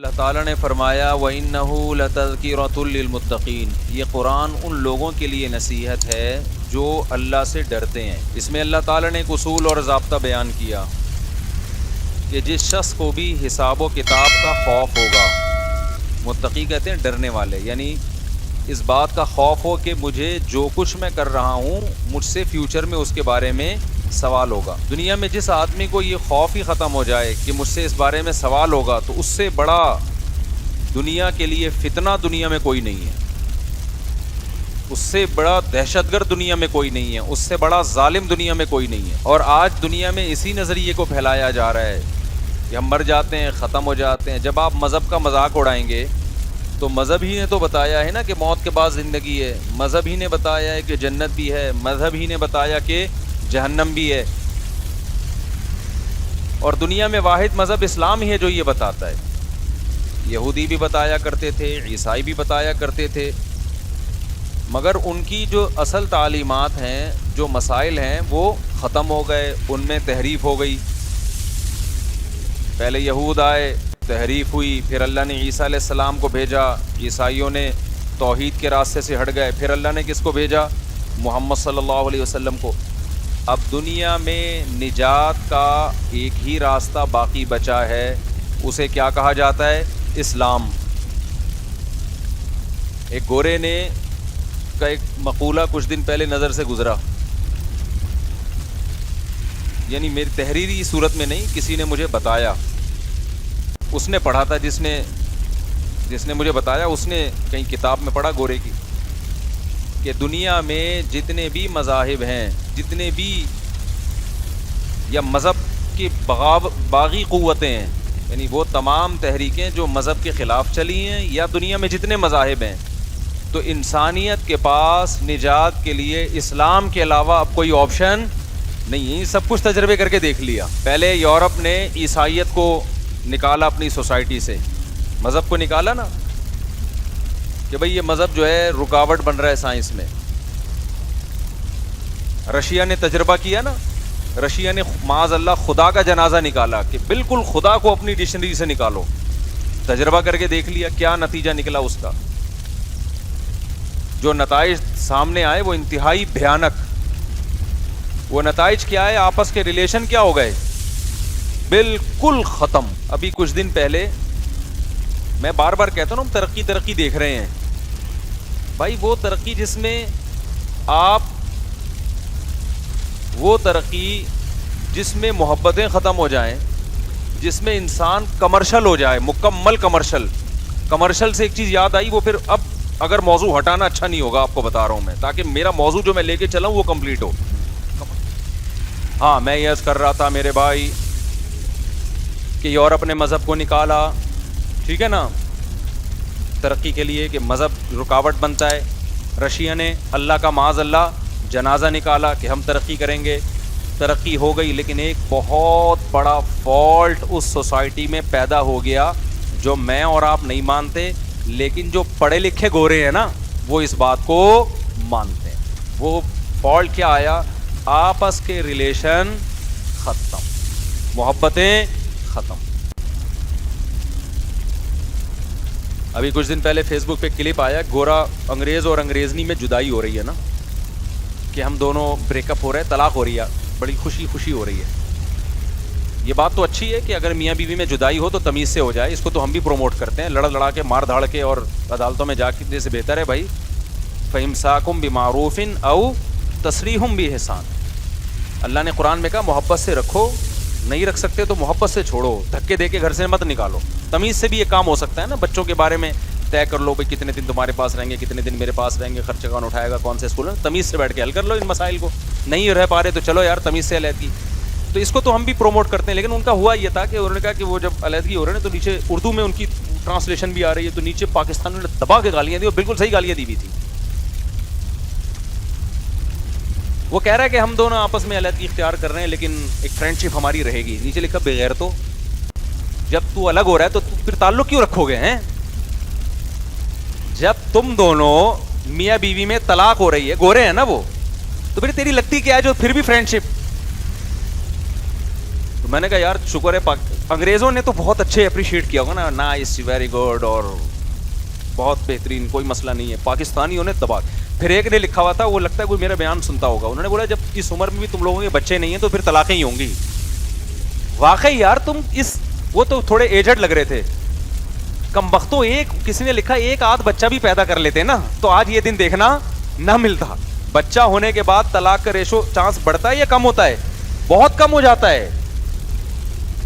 اللہ تعالیٰ نے فرمایا وَإِنَّهُ لَتَذْكِرَةٌ لِّلْمُتَّقِينَ، یہ قرآن ان لوگوں کے لیے نصیحت ہے جو اللہ سے ڈرتے ہیں۔ اس میں اللہ تعالیٰ نے ایک اصول اور ضابطہ بیان کیا کہ جس شخص کو بھی حساب و کتاب کا خوف ہوگا، متقی کہتے ہیں ڈرنے والے، یعنی اس بات کا خوف ہو کہ مجھے جو کچھ میں کر رہا ہوں مجھ سے فیوچر میں اس کے بارے میں سوال ہوگا۔ دنیا میں جس آدمی کو یہ خوف ہی ختم ہو جائے کہ مجھ سے اس بارے میں سوال ہوگا تو اس سے بڑا دنیا کے لیے فتنہ دنیا میں کوئی نہیں ہے، اس سے بڑا دہشت گرد دنیا میں کوئی نہیں ہے، اس سے بڑا ظالم دنیا میں کوئی نہیں ہے۔ اور آج دنیا میں اسی نظریے کو پھیلایا جا رہا ہے کہ ہم مر جاتے ہیں، ختم ہو جاتے ہیں۔ جب آپ مذہب کا مذاق اڑائیں گے تو مذہب ہی نے تو بتایا ہے نا کہ موت کے بعد زندگی ہے، مذہب ہی نے بتایا ہے کہ جنت بھی ہے، مذہب ہی نے بتایا کہ جہنم بھی ہے، اور دنیا میں واحد مذہب اسلام ہی ہے جو یہ بتاتا ہے۔ یہودی بھی بتایا کرتے تھے، عیسائی بھی بتایا کرتے تھے، مگر ان کی جو اصل تعلیمات ہیں، جو مسائل ہیں، وہ ختم ہو گئے، ان میں تحریف ہو گئی۔ پہلے یہود آئے، تحریف ہوئی، پھر اللہ نے عیسیٰ علیہ السلام کو بھیجا، عیسائیوں نے توحید کے راستے سے ہٹ گئے، پھر اللہ نے کس کو بھیجا؟ محمد صلی اللہ علیہ وسلم کو۔ اب دنیا میں نجات کا ایک ہی راستہ باقی بچا ہے، اسے کیا کہا جاتا ہے؟ اسلام۔ ایک گورے نے کا ایک مقولہ کچھ دن پہلے نظر سے گزرا، یعنی میری تحریری صورت میں نہیں، کسی نے مجھے بتایا، اس نے پڑھا تھا، جس نے مجھے بتایا اس نے کہیں کتاب میں پڑھا گورے کی، کہ دنیا میں جتنے بھی مذاہب ہیں، جتنے بھی یا مذہب کی باغی قوتیں ہیں، یعنی وہ تمام تحریکیں جو مذہب کے خلاف چلی ہیں، یا دنیا میں جتنے مذاہب ہیں، تو انسانیت کے پاس نجات کے لیے اسلام کے علاوہ اب کوئی آپشن نہیں ہے۔ سب کچھ تجربے کر کے دیکھ لیا۔ پہلے یورپ نے عیسائیت کو نکالا اپنی سوسائٹی سے، مذہب کو نکالا نا، کہ بھئی یہ مذہب جو ہے رکاوٹ بن رہا ہے سائنس میں۔ رشیا نے تجربہ کیا نا، رشیا نے معاذ اللہ خدا کا جنازہ نکالا کہ بالکل خدا کو اپنی ڈکشنری سے نکالو، تجربہ کر کے دیکھ لیا کیا نتیجہ نکلا اس کا۔ جو نتائج سامنے آئے وہ انتہائی بھیانک۔ وہ نتائج کیا ہے؟ آپس کے ریلیشن کیا ہو گئے؟ بالکل ختم۔ ابھی کچھ دن پہلے میں بار بار کہتا ہوں ہم ترقی دیکھ رہے ہیں، بھائی وہ ترقی جس میں آپ، وہ ترقی جس میں محبتیں ختم ہو جائیں، جس میں انسان کمرشل ہو جائے، مکمل کمرشل سے ایک چیز یاد آئی، وہ پھر اب اگر موضوع ہٹانا اچھا نہیں ہوگا، آپ کو بتا رہا ہوں میں، تاکہ میرا موضوع جو میں لے کے چلا ہوں وہ کمپلیٹ ہو۔ ہاں، میں یہ عرض کر رہا تھا میرے بھائی کہ یورپ نے مذہب کو نکالا، ٹھیک ہے نا، ترقی کے لیے کہ مذہب رکاوٹ بنتا ہے۔ رشیا نے اللہ کا معاذ اللہ جنازہ نکالا کہ ہم ترقی کریں گے، ترقی ہو گئی، لیکن ایک بہت بڑا فالٹ اس سوسائٹی میں پیدا ہو گیا جو میں اور آپ نہیں مانتے، لیکن جو پڑھے لکھے گورے ہیں نا وہ اس بات کو مانتے ہیں۔ وہ فالٹ کیا آیا؟ آپس کے ریلیشن ختم، محبتیں ختم۔ ابھی کچھ دن پہلے فیس بک پہ کلپ آیا، گورا انگریز اور انگریزنی میں جدائی ہو رہی ہے نا، کہ ہم دونوں بریک اپ ہو رہے ہیں، طلاق ہو رہی ہے، بڑی خوشی ہو رہی ہے۔ یہ بات تو اچھی ہے کہ اگر میاں بیوی میں جدائی ہو تو تمیز سے ہو جائے، اس کو تو ہم بھی پروموٹ کرتے ہیں، لڑا کے مار دھاڑ کے اور عدالتوں میں جا کے سے بہتر ہے بھائی فَإِمْسَاكُمْ بِمَعْرُوفٍ أَوْ تَسْرِيحٌ بِإِحْسَانٍ۔ اللہ نے قرآن میں کہا محبت سے رکھو، نہیں رکھ سکتے تو محبت سے چھوڑو، دھکے دے کے گھر سے مت نکالو۔ تمیز سے بھی یہ کام ہو سکتا ہے نا، بچوں کے بارے میں طے کر لو بھائی کتنے دن تمہارے پاس رہیں گے، کتنے دن میرے پاس رہیں گے، خرچہ کون اٹھائے گا، کون سے اسکول میں، تمیز سے بیٹھ کے حل کر لو ان مسائل کو۔ نہیں رہ پا رہے تو چلو یار تمیز سے علیحدگی، تو اس کو تو ہم بھی پروموٹ کرتے ہیں۔ لیکن ان کا ہوا یہ تھا کہ انہوں نے کہا کہ وہ جب علیحدگی ہو رہے ہیں تو نیچے اردو میں ان کی ٹرانسلیشن بھی آ رہی ہے، تو نیچے پاکستان نے دبا کے گالیاں دی، اور بالکل صحیح گالیاں دی ہوئی تھی۔ وہ کہہ رہا ہے کہ ہم دونوں آپس میں علیحدگی اختیار کر رہے ہیں لیکن ایک فرینڈشپ ہماری رہے گی، نیچے لکھا بغیر تو جب تو الگ ہو رہا ہے تو پھر تعلق کیوں رکھو گے ہیں؟ جب تم دونوں میاں بیوی میں طلاق ہو رہی ہے، گورے ہیں نا وہ، تو پھر تیری لگتی کیا ہے جو پھر بھی فرینڈشپ؟ تو میں نے کہا یار شکر ہے انگریزوں نے تو بہت اچھے اپریشیٹ کیا ہوگا نا, نائس, ویری گڈ, اور بہت بہترین, کوئی مسئلہ نہیں ہے. پاکستانیوں نے دبا. پھر ایک نے لکھا ہوا تھا, وہ لگتا ہے کوئی میرا بیان سنتا ہوگا, انہوں نے بولا جب اس عمر میں بھی تم لوگوں کے بچے نہیں ہیں تو پھر طلاقیں ہی ہوں گی. واقعی یار تم اس, وہ تو تھوڑے ایجڈ لگ رہے تھے, کم بختوں, ایک کسی نے لکھا ایک آدھ بچہ بھی پیدا کر لیتے نا تو آج یہ دن دیکھنا نہ ملتا. بچہ ہونے کے بعد طلاق کا ریشو چانس بڑھتا ہے یا کم ہوتا ہے؟ بہت کم ہو جاتا ہے.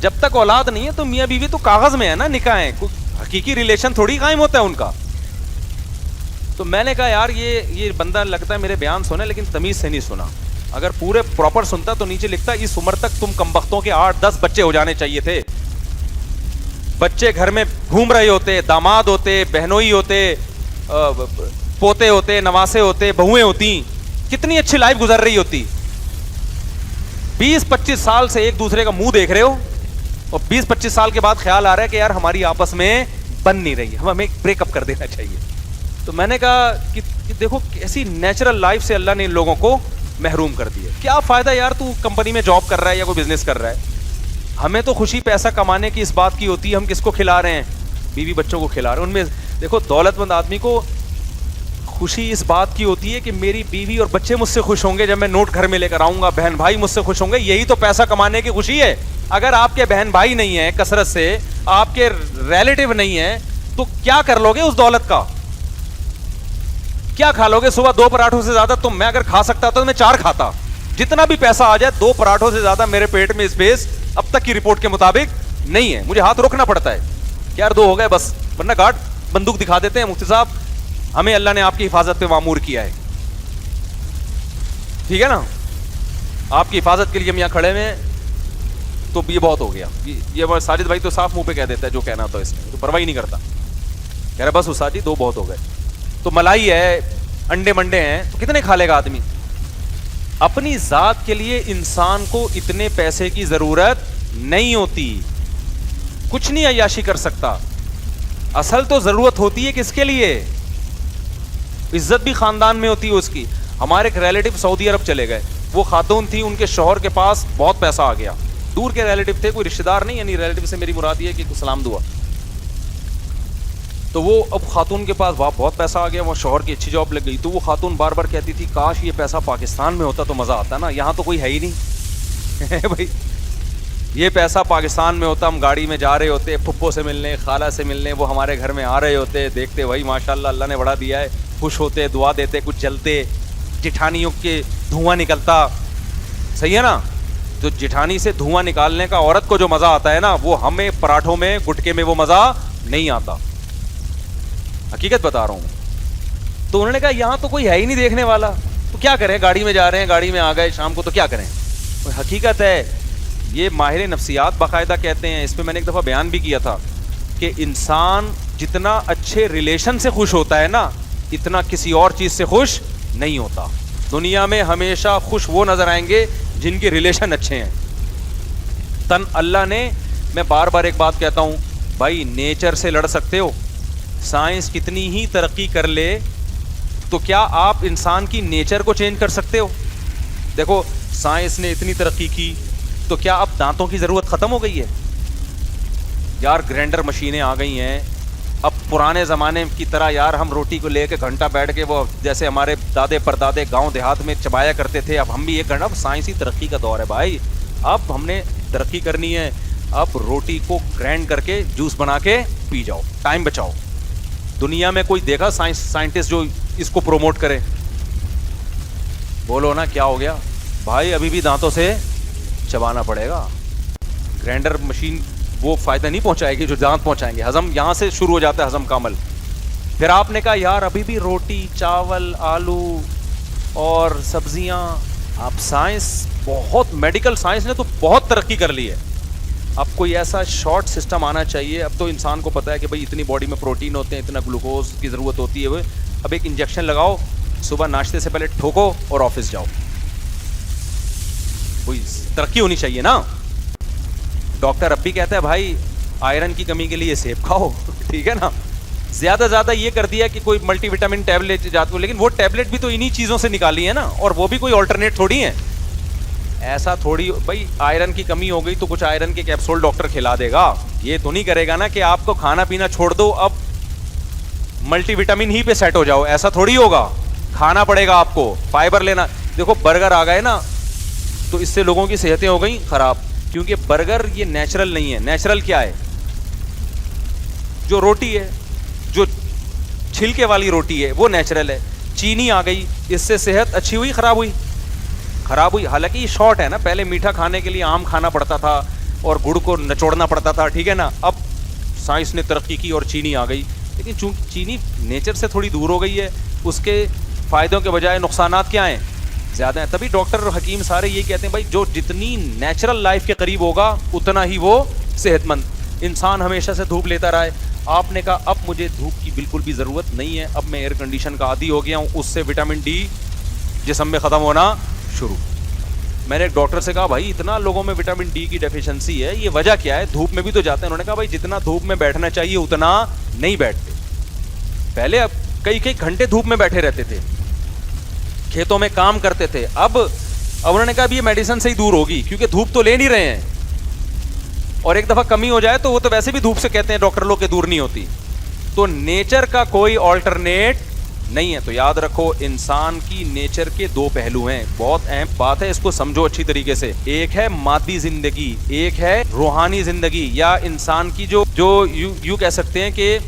جب تک اولاد نہیں ہے تو میاں بیوی تو کاغذ میں ہے نا, نکاح ہے, حقیقی ریلیشن تھوڑی قائم ہوتا ہے ان کا. تو میں نے کہا یار یہ بندہ لگتا ہے میرے بیان سنا لیکن تمیز سے نہیں سنا. اگر پورے پراپر سنتا تو نیچے لکھتا اس عمر تک تم کم بختوں کے 8-10 بچے ہو جانے چاہیے تھے. بچے گھر میں گھوم رہے ہوتے, داماد ہوتے, بہنوئی ہوتے, پوتے ہوتے, نواسے ہوتے, بہویں ہوتی, کتنی اچھی لائف گزر رہی ہوتی. 20-25 سال سے ایک دوسرے کا منہ دیکھ رہے ہو اور 20-25 سال کے بعد خیال آ رہا ہے کہ یار ہماری آپس میں بن نہیں رہی, ہمیں بریک اپ کر دینا چاہیے. تو میں نے کہا کہ دیکھو کیسی نیچرل لائف سے اللہ نے ان لوگوں کو محروم کر دیا. کیا فائدہ یار تو کمپنی میں جاب کر رہا ہے یا کوئی بزنس کر رہا ہے, ہمیں تو خوشی پیسہ کمانے کی اس بات کی ہوتی ہے ہم کس کو کھلا رہے ہیں, بیوی بچوں کو کھلا رہے ہیں. ان میں دیکھو دولت مند آدمی کو خوشی اس بات کی ہوتی ہے کہ میری بیوی اور بچے مجھ سے خوش ہوں گے جب میں نوٹ گھر میں لے کر آؤں گا, بہن بھائی مجھ سے خوش ہوں گے, یہی تو پیسہ کمانے کی خوشی ہے. اگر آپ کے بہن بھائی نہیں ہیں کثرت سے, آپ کے ریلیٹو نہیں ہیں, تو کیا کر لو گے اس دولت کا, کیا کھا لو گے؟ صبح 2 پراٹھوں سے زیادہ تو میں اگر کھا سکتا تھا تو میں 4 کھاتا. جتنا بھی پیسہ آ جائے 2 پراٹھوں سے زیادہ میرے پیٹ میں اسپیس اب تک کی رپورٹ کے مطابق نہیں ہے. مجھے ہاتھ روکنا پڑتا ہے کہ یار 2 ہو گئے بس, ورنہ گارڈ بندوق دکھا دیتے ہیں, مفتی صاحب ہمیں اللہ نے آپ کی حفاظت پہ معمور کیا ہے, ٹھیک ہے نا, آپ کی حفاظت کے لیے ہم یہاں کھڑے ہوئے, تو یہ بہت ہو گیا. یہ ساجد بھائی تو صاف منہ پہ کہہ دیتا ہے جو کہنا ہوتا ہے, اس میں تو پرواہ ہی نہیں کرتا, کہہ رہا بس استاد جی 2 بہت ہو گئے. تو ملائی ہے, انڈے منڈے ہیں, تو کتنے کھا لے گا آدمی؟ اپنی ذات کے لیے انسان کو اتنے پیسے کی ضرورت نہیں ہوتی, کچھ نہیں عیاشی کر سکتا. اصل تو ضرورت ہوتی ہے کس کے لیے؟ عزت بھی خاندان میں ہوتی ہے اس کی. ہمارے ایک ریلیٹو سعودی عرب چلے گئے, وہ خاتون تھی, ان کے شوہر کے پاس بہت پیسہ آ گیا, دور کے ریلیٹو تھے, کوئی رشتہ دار نہیں, یعنی ریلیٹو سے میری مراد یہ ہے کہ سلام دعا. تو وہ اب خاتون کے پاس بہت پیسہ آ گیا, وہ شوہر کی اچھی جاب لگ گئی. تو وہ خاتون بار بار کہتی تھی کاش یہ پیسہ پاکستان میں ہوتا تو مزہ آتا نا, یہاں تو کوئی ہے ہی نہیں بھائی, یہ پیسہ پاکستان میں ہوتا ہم گاڑی میں جا رہے ہوتے, پھپھو سے ملنے, خالہ سے ملنے, وہ ہمارے گھر میں آ رہے ہوتے, دیکھتے بھائی ماشاء اللہ اللہ نے بڑا دیا ہے, خوش ہوتے, دعا دیتے, کچھ جلتے, جٹھانیوں کے دھواں نکلتا, صحیح ہے نا. تو جٹھانی سے دھواں نکالنے کا عورت کو جو مزہ آتا ہے نا, وہ ہمیں پراٹھوں میں گٹکے میں وہ مزہ نہیں آتا, حقیقت بتا رہا ہوں. تو انہوں نے کہا یہاں تو کوئی ہے ہی نہیں دیکھنے والا, تو کیا کریں, گاڑی میں جا رہے ہیں, گاڑی میں آ گئے شام کو, تو کیا کریں. حقیقت ہے, یہ ماہر نفسیات باقاعدہ کہتے ہیں, اس پہ میں نے ایک دفعہ بیان بھی کیا تھا کہ انسان جتنا اچھے ریلیشن سے خوش ہوتا ہے نا, اتنا کسی اور چیز سے خوش نہیں ہوتا. دنیا میں ہمیشہ خوش وہ نظر آئیں گے جن کے ریلیشن اچھے ہیں. تن اللہ نے, میں بار بار ایک بات کہتا ہوں بھائی, نیچر سے لڑ سکتے ہو, سائنس کتنی ہی ترقی کر لے تو کیا آپ انسان کی نیچر کو چینج کر سکتے ہو؟ دیکھو سائنس نے اتنی ترقی کی تو کیا اب دانتوں کی ضرورت ختم ہو گئی ہے؟ یار گرینڈر مشینیں آ گئی ہیں, اب پرانے زمانے کی طرح یار ہم روٹی کو لے کے گھنٹہ بیٹھ کے وہ جیسے ہمارے دادے پردادے گاؤں دیہات میں چبایا کرتے تھے, اب ہم بھی 1 گھنٹہ, اب سائنسی ترقی کا دور ہے بھائی, اب ہم نے ترقی کرنی ہے, اب روٹی کو گرینڈ کر کے جوس بنا کے پی جاؤ, ٹائم بچاؤ. دنیا میں کوئی دیکھا سائنٹسٹ جو اس کو پروموٹ کرے؟ بولو نا کیا ہو گیا بھائی, ابھی بھی دانتوں سے چبانا پڑے گا. گرینڈر مشین وہ فائدہ نہیں پہنچائے گی جو دانت پہنچائیں گے. ہضم یہاں سے شروع ہو جاتا ہے, ہضم کا عمل. پھر آپ نے کہا یار ابھی بھی روٹی, چاول, آلو اور سبزیاں, آپ سائنس بہت, میڈیکل سائنس نے تو بہت ترقی کر لی ہے, اب کوئی ایسا شارٹ سسٹم آنا چاہیے. اب تو انسان کو پتا ہے کہ بھائی اتنی باڈی میں پروٹین ہوتے ہیں, اتنا گلوکوز کی ضرورت ہوتی ہے, اب ایک انجیکشن لگاؤ, صبح ناشتے سے پہلے ٹھوکو اور آفس جاؤ. کوئی ترقی ہونی چاہیے نا. ڈاکٹر اب بھی کہتا ہے بھائی آئرن کی کمی کے لیے سیب کھاؤ, ٹھیک ہے نا. زیادہ زیادہ یہ کر دیا کہ کوئی ملٹی وٹامن ٹیبلٹ جاتے ہو, لیکن وہ ٹیبلٹ بھی تو انہی چیزوں سے نکالی ہے نا, اور وہ بھی کوئی آلٹرنیٹ تھوڑی ہے. ایسا تھوڑی بھائی آئرن کی کمی ہو گئی تو کچھ آئرن کے کیپسول ڈاکٹر کھلا دے گا, یہ تو نہیں کرے گا نا کہ آپ کو کھانا پینا چھوڑ دو اب ملٹی وٹامن ہی پہ سیٹ ہو جاؤ, ایسا تھوڑی ہوگا. کھانا پڑے گا آپ کو, فائبر لینا. دیکھو برگر آ گئے نا تو اس سے لوگوں کی صحتیں ہو گئیں خراب, کیونکہ برگر یہ نیچرل نہیں ہے. نیچرل کیا ہے؟ جو روٹی ہے, جو چھلکے والی روٹی ہے وہ نیچرل ہے. چینی آ گئی, اس سے صحت اچھی ہوئی خراب ہوئی؟ خراب ہوئی. حالانکہ یہ شارٹ ہے نا, پہلے میٹھا کھانے کے لیے آم کھانا پڑتا تھا اور گڑ کو نچوڑنا پڑتا تھا, ٹھیک ہے نا. اب سائنس نے ترقی کی اور چینی آ گئی, لیکن چونکہ چینی نیچر سے تھوڑی دور ہو گئی ہے, اس کے فائدوں کے بجائے نقصانات کیا ہیں؟ زیادہ ہیں. تبھی ڈاکٹر اور حکیم سارے یہ کہتے ہیں بھائی جو جتنی نیچرل لائف کے قریب ہوگا اتنا ہی وہ صحت مند. انسان ہمیشہ سے دھوپ لیتا رہا ہے, آپ نے کہا اب مجھے دھوپ کی بالکل بھی ضرورت نہیں ہے, اب میں ایئر کنڈیشن کا عادی ہو گیا ہوں, اس سے وٹامن ڈی جسم میں ختم ہونا شروع. میں نے ایک ڈاکٹر سے کہا بھائی اتنا لوگوں میں وٹامن ڈی کی ڈیفیشنسی ہے, یہ وجہ کیا ہے؟ دھوپ میں بھی تو جاتے ہیں. انہوں نے کہا بھائی جتنا دھوپ میں بیٹھنا چاہیے اتنا نہیں بیٹھتے. پہلے اب کئی گھنٹے دھوپ میں بیٹھے رہتے تھے, کھیتوں میں کام کرتے تھے. اب انہوں نے کہا یہ میڈیسن سے ہی دور ہوگی, کیونکہ دھوپ تو لے نہیں رہے ہیں, اور ایک دفعہ کمی ہو جائے تو وہ تو ویسے بھی دھوپ سے کہتے ہیں ڈاکٹر لوگ کے دور نہیں ہوتی. تو نیچر کا کوئی آلٹرنیٹ نہیں ہے. تو یاد رکھو انسان کی نیچر کے دو پہلو ہیں, بہت اہم بات ہے, اس کو سمجھو اچھی طریقے سے. ایک ہے مادی زندگی, ایک ہے روحانی زندگی, یا انسان کی جو یوں کہہ سکتے ہیں کہ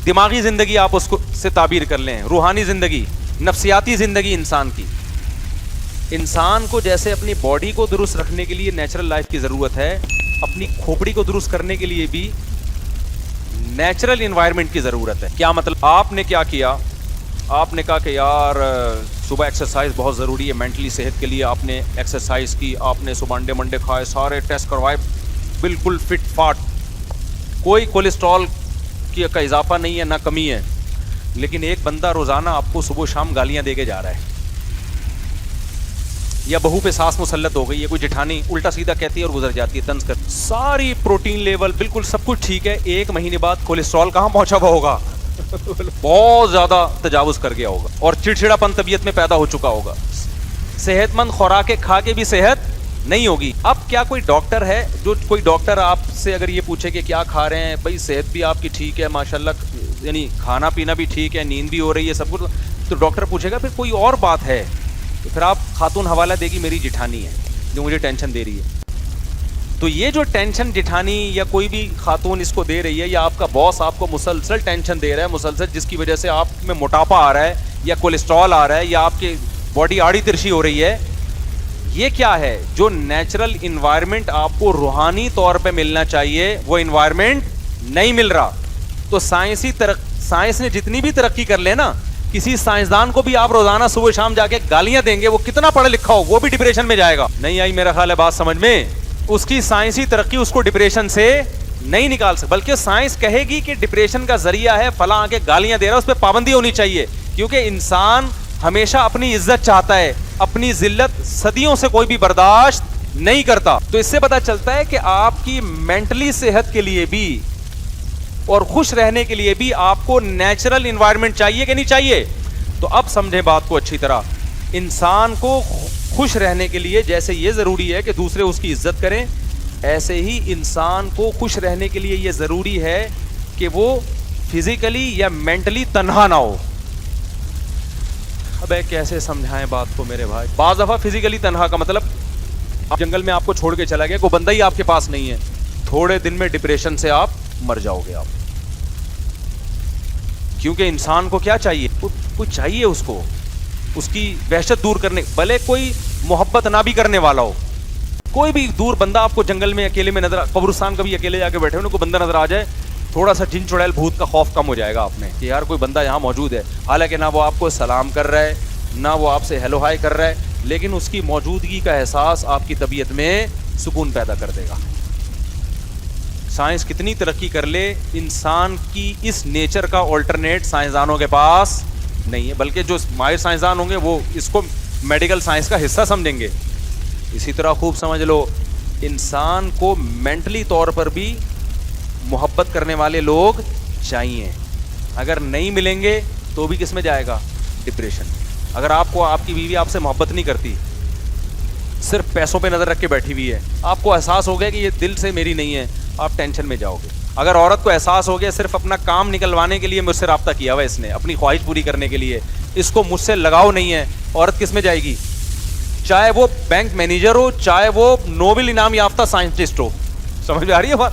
دماغی زندگی, آپ اس کو سے تعبیر کر لیں. روحانی زندگی, نفسیاتی زندگی انسان کی. انسان کو جیسے اپنی باڈی کو درست رکھنے کے لیے نیچرل لائف کی ضرورت ہے, اپنی کھوپڑی کو درست کرنے کے لیے بھی نیچرل انوائرمنٹ کی ضرورت ہے. کیا مطلب؟ آپ نے کیا کیا؟ آپ نے کہا کہ یار صبح ایکسرسائز بہت ضروری ہے مینٹلی صحت کے لیے. آپ نے ایکسرسائز کی, آپ نے صبح انڈے منڈے کھائے, سارے ٹیسٹ کروائے, بالکل فٹ فاٹ, کوئی کولیسٹرول کا اضافہ نہیں ہے نہ کمی ہے. لیکن ایک بندہ روزانہ آپ کو صبح شام گالیاں دے کے جا رہا ہے, یا بہو پہ ساس مسلط ہو گئی ہے, کوئی جٹھانی الٹا سیدھا کہتی ہے اور گزر جاتی ہے, طنز کر, ساری پروٹین لیول بالکل سب کچھ ٹھیک ہے. ایک مہینے بعد کولیسٹرول کہاں پہنچا ہوا ہوگا؟ بہت زیادہ تجاوز کر گیا ہوگا, اور چڑچڑا پن طبیعت میں پیدا ہو چکا ہوگا. صحت مند خوراکیں کھا کے بھی صحت نہیں ہوگی. اب کیا کوئی ڈاکٹر ہے, جو کوئی ڈاکٹر آپ سے اگر یہ پوچھے کہ کیا کھا رہے ہیں, بھائی صحت بھی آپ کی ٹھیک ہے ماشاءاللہ, یعنی کھانا پینا بھی ٹھیک ہے, نیند بھی ہو رہی ہے, سب کچھ, تو ڈاکٹر پوچھے گا پھر کوئی اور بات ہے, تو پھر آپ خاتون حوالہ دے گی میری جٹھانی ہے جو مجھے ٹینشن دے رہی ہے. تو یہ جو ٹینشن جٹھانی یا کوئی بھی خاتون اس کو دے رہی ہے, یا آپ کا باس آپ کو مسلسل ٹینشن دے رہا ہے مسلسل, جس کی وجہ سے آپ میں موٹاپا آ رہا ہے, یا کولیسٹرول آ رہا ہے, یا آپ کی باڈی آڑی ترچھی ہو رہی ہے, یہ کیا ہے؟ جو نیچرل انوائرمنٹ آپ کو روحانی طور پہ ملنا چاہیے وہ انوائرمنٹ نہیں مل رہا. تو سائنس نے جتنی بھی ترقی کر لے نا, کسی سائنسدان کو بھی آپ روزانہ صبح شام جا کے گالیاں دیں گے, وہ کتنا پڑھا لکھا ہو وہ بھی ڈپریشن میں جائے گا. نہیں آئی میرا خیال ہے بات سمجھ میں؟ اس کی سائنسی ترقی اس کو ڈپریشن سے نہیں نکال سکتی, بلکہ سائنس کہے گی کہ ڈپریشن کا ذریعہ ہے فلاں کے گالیاں دے رہا ہے, اس پہ پابندی ہونی چاہیے, کیونکہ انسان ہمیشہ اپنی عزت چاہتا ہے, اپنی ذلت صدیوں سے کوئی بھی برداشت نہیں کرتا. تو اس سے پتہ چلتا ہے کہ آپ کی مینٹلی صحت کے لیے بھی اور خوش رہنے کے لیے بھی آپ کو نیچرل انوائرمنٹ چاہیے کہ نہیں چاہیے. تو اب سمجھیں بات کو اچھی طرح. انسان کو خوش رہنے کے لیے جیسے یہ ضروری ہے کہ دوسرے اس کی عزت کریں, ایسے ہی انسان کو خوش رہنے کے لیے یہ ضروری ہے کہ وہ فزیکلی یا مینٹلی تنہا نہ ہو. اب کیسے سمجھائیں بات کو میرے بھائی؟ بعض دفعہ فزیکلی تنہا کا مطلب جنگل میں آپ کو چھوڑ کے چلا گیا, کوئی بندہ ہی آپ کے پاس نہیں ہے, تھوڑے دن میں ڈپریشن سے آپ مر جاؤ گے آپ. کیونکہ انسان کو کیا چاہیے؟ کچھ چاہیے اس کو, اس کی وحشت دور کرنے, بھلے کوئی محبت نہ بھی کرنے والا ہو, کوئی بھی دور بندہ آپ کو جنگل میں اکیلے میں نظر, قبرستان کبھی اکیلے جا کے بیٹھے ہو, کوئی بندہ نظر آ جائے, تھوڑا سا جن چڑیل بھوت کا خوف کم ہو جائے گا آپ میں کہ یار کوئی بندہ یہاں موجود ہے. حالانکہ نہ وہ آپ کو سلام کر رہا ہے, نہ وہ آپ سے ہیلو ہائی کر رہا ہے, لیکن اس کی موجودگی کا احساس آپ کی طبیعت میں سکون پیدا کر دے گا. سائنس کتنی ترقی کر لے, انسان کی اس نیچر کا آلٹرنیٹ سائنسدانوں کے پاس نہیں ہے, بلکہ جو ماہر سائنسدان ہوں گے وہ اس کو میڈیکل سائنس کا حصہ سمجھیں گے. اسی طرح خوب سمجھ لو, انسان کو مینٹلی طور پر بھی محبت کرنے والے لوگ چاہیے. اگر نہیں ملیں گے تو بھی کس میں جائے گا؟ ڈپریشن. اگر آپ کو آپ کی بیوی آپ سے محبت نہیں کرتی, صرف پیسوں پہ نظر رکھ کے بیٹھی ہوئی ہے, آپ کو احساس ہو گیا کہ یہ دل سے میری نہیں ہے, آپ ٹینشن میں جاؤ گے. اگر عورت کو احساس ہو گیا صرف اپنا کام نکلوانے کے لیے مجھ سے رابطہ کیا ہوا ہے اس نے, اپنی خواہش پوری کرنے کے لیے, اس کو مجھ سے لگاؤ نہیں ہے, عورت کس میں جائے گی؟ چاہے وہ بینک مینیجر ہو, چاہے وہ نوبل انعام یافتہ سائنٹسٹ ہو. سمجھ میں آ رہی ہے بات؟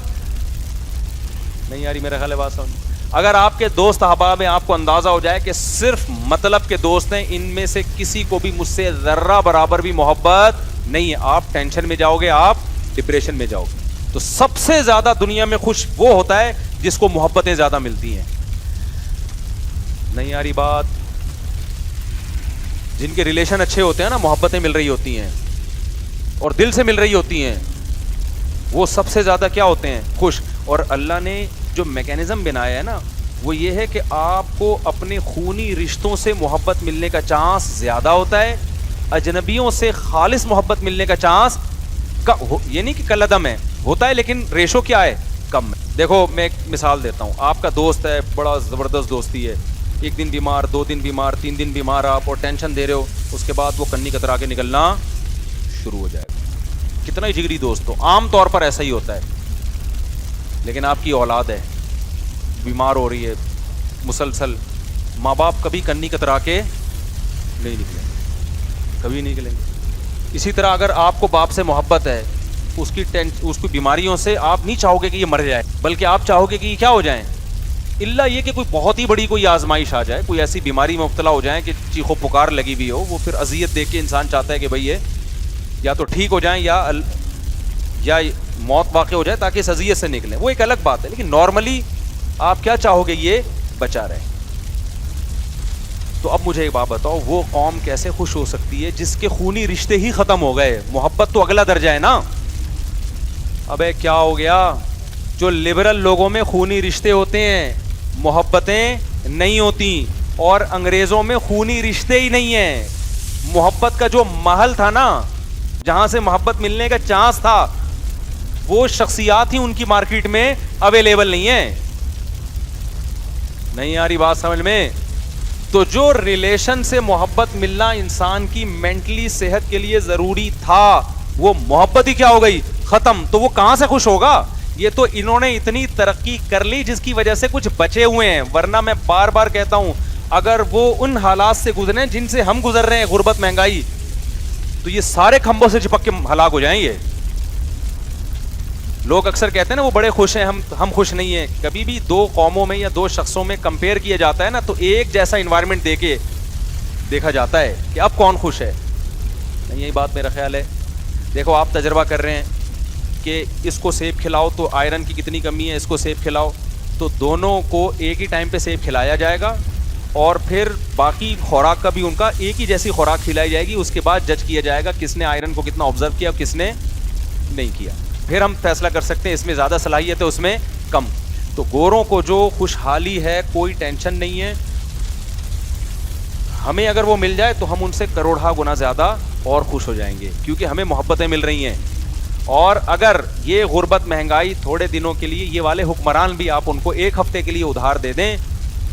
نہیں آ رہی میرا خیال ہے بات سمجھ. اگر آپ کے دوست احباب میں آپ کو اندازہ ہو جائے کہ صرف مطلب کے دوست ہیں, ان میں سے کسی کو بھی مجھ سے ذرہ برابر بھی محبت نہیں ہے, آپ ٹینشن میں جاؤ گے, آپ ڈپریشن میں جاؤ گے. تو سب سے زیادہ دنیا میں خوش وہ ہوتا ہے جس کو محبتیں زیادہ ملتی ہیں. نہیں آ رہی بات؟ جن کے ریلیشن اچھے ہوتے ہیں نا, محبتیں مل رہی ہوتی ہیں اور دل سے مل رہی ہوتی ہیں, وہ سب سے زیادہ کیا ہوتے ہیں؟ خوش. اور اللہ نے جو میکینزم بنایا ہے نا, وہ یہ ہے کہ آپ کو اپنے خونی رشتوں سے محبت ملنے کا چانس زیادہ ہوتا ہے, اجنبیوں سے خالص محبت ملنے کا چانس یہ نہیں کہ کلعدم ہے, ہوتا ہے لیکن ریشو کیا ہے؟ کم ہے. دیکھو میں ایک مثال دیتا ہوں, آپ کا دوست ہے, بڑا زبردست دوستی ہے, ایک دن بیمار, 2 دن بیمار, 3 دن بیمار, آپ اور ٹینشن دے رہے ہو, اس کے بعد وہ کنی کترا کے نکلنا شروع ہو جائے گا. کتنا ہی جگری دوست ہو, عام طور پر ایسا ہی ہوتا ہے. لیکن آپ کی اولاد ہے, بیمار ہو رہی ہے مسلسل, ماں باپ کبھی کنی کترا کے نہیں نکلیں گے, کبھی نہیں نکلیں گے. اسی طرح اگر آپ کو باپ سے محبت ہے, اس کی بیماریوں سے آپ نہیں چاہو گے کہ یہ مر جائے, بلکہ آپ چاہو گے کہ یہ کیا ہو جائیں, اللہ یہ کہ کوئی بہت ہی بڑی کوئی آزمائش آ جائے, کوئی ایسی بیماری میں مبتلا ہو جائیں کہ چیخو پکار لگی ہوئی ہو, وہ پھر اذیت دیکھ کے انسان چاہتا ہے کہ بھئی یہ یا تو ٹھیک ہو جائیں یا موت واقع ہو جائے تاکہ اس اذیت سے نکلیں. وہ ایک الگ بات ہے, لیکن نارملی آپ کیا چاہو گے؟ یہ بچا رہے. تو اب مجھے ایک بات بتاؤ, وہ قوم کیسے خوش ہو سکتی ہے جس کے خونی رشتے ہی ختم ہو گئے؟ محبت تو اگلا درجہ ہے نا. ابے کیا ہو گیا؟ جو لبرل لوگوں میں خونی رشتے ہوتے ہیں, محبتیں نہیں ہوتی, اور انگریزوں میں خونی رشتے ہی نہیں ہیں. محبت کا جو محل تھا نا, جہاں سے محبت ملنے کا چانس تھا, وہ شخصیات ہی ان کی مارکیٹ میں اویلیبل نہیں ہیں. نہیں آ رہی بات سمجھ میں؟ تو جو ریلیشن سے محبت ملنا انسان کی مینٹلی صحت کے لیے ضروری تھا, وہ محبت ہی کیا ہو گئی؟ ختم. تو وہ کہاں سے خوش ہوگا؟ یہ تو انہوں نے اتنی ترقی کر لی جس کی وجہ سے کچھ بچے ہوئے ہیں, ورنہ میں بار بار کہتا ہوں, اگر وہ ان حالات سے گزرے جن سے ہم گزر رہے ہیں, غربت, مہنگائی, تو یہ سارے کھمبوں سے چپک کے ہلاک ہو جائیں. یہ لوگ اکثر کہتے ہیں نا وہ بڑے خوش ہیں, ہم خوش نہیں ہیں. کبھی بھی 2 قوموں میں یا 2 شخصوں میں کمپیئر کیا جاتا ہے نا, تو ایک جیسا انوائرمنٹ دے کے دیکھا جاتا ہے کہ اب کون خوش ہے. نہیں, یہی بات میرا خیال ہے. دیکھو آپ تجربہ کر رہے ہیں کہ اس کو سیب کھلاؤ تو آئرن کی کتنی کمی ہے, اس کو سیب کھلاؤ تو دونوں کو ایک ہی ٹائم پہ سیب کھلایا جائے گا, اور پھر باقی خوراک کا بھی ان کا ایک ہی جیسی خوراک کھلائی جائے گی. اس کے بعد جج کیا جائے گا کس نے آئرن کو کتنا آبزرو کیا اور کس نے نہیں کیا. پھر ہم فیصلہ کر سکتے ہیں اس میں زیادہ صلاحیت ہے, اس میں کم. تو گوروں کو جو خوشحالی ہے, کوئی ٹینشن نہیں ہے, ہمیں اگر وہ مل جائے تو ہم ان سے کروڑہ گنا زیادہ اور خوش ہو جائیں گے, کیونکہ ہمیں محبتیں مل رہی ہیں. اور اگر یہ غربت, مہنگائی تھوڑے دنوں کے لیے, یہ والے حکمران بھی آپ ان کو 1 ہفتے کے لیے ادھار دے دیں,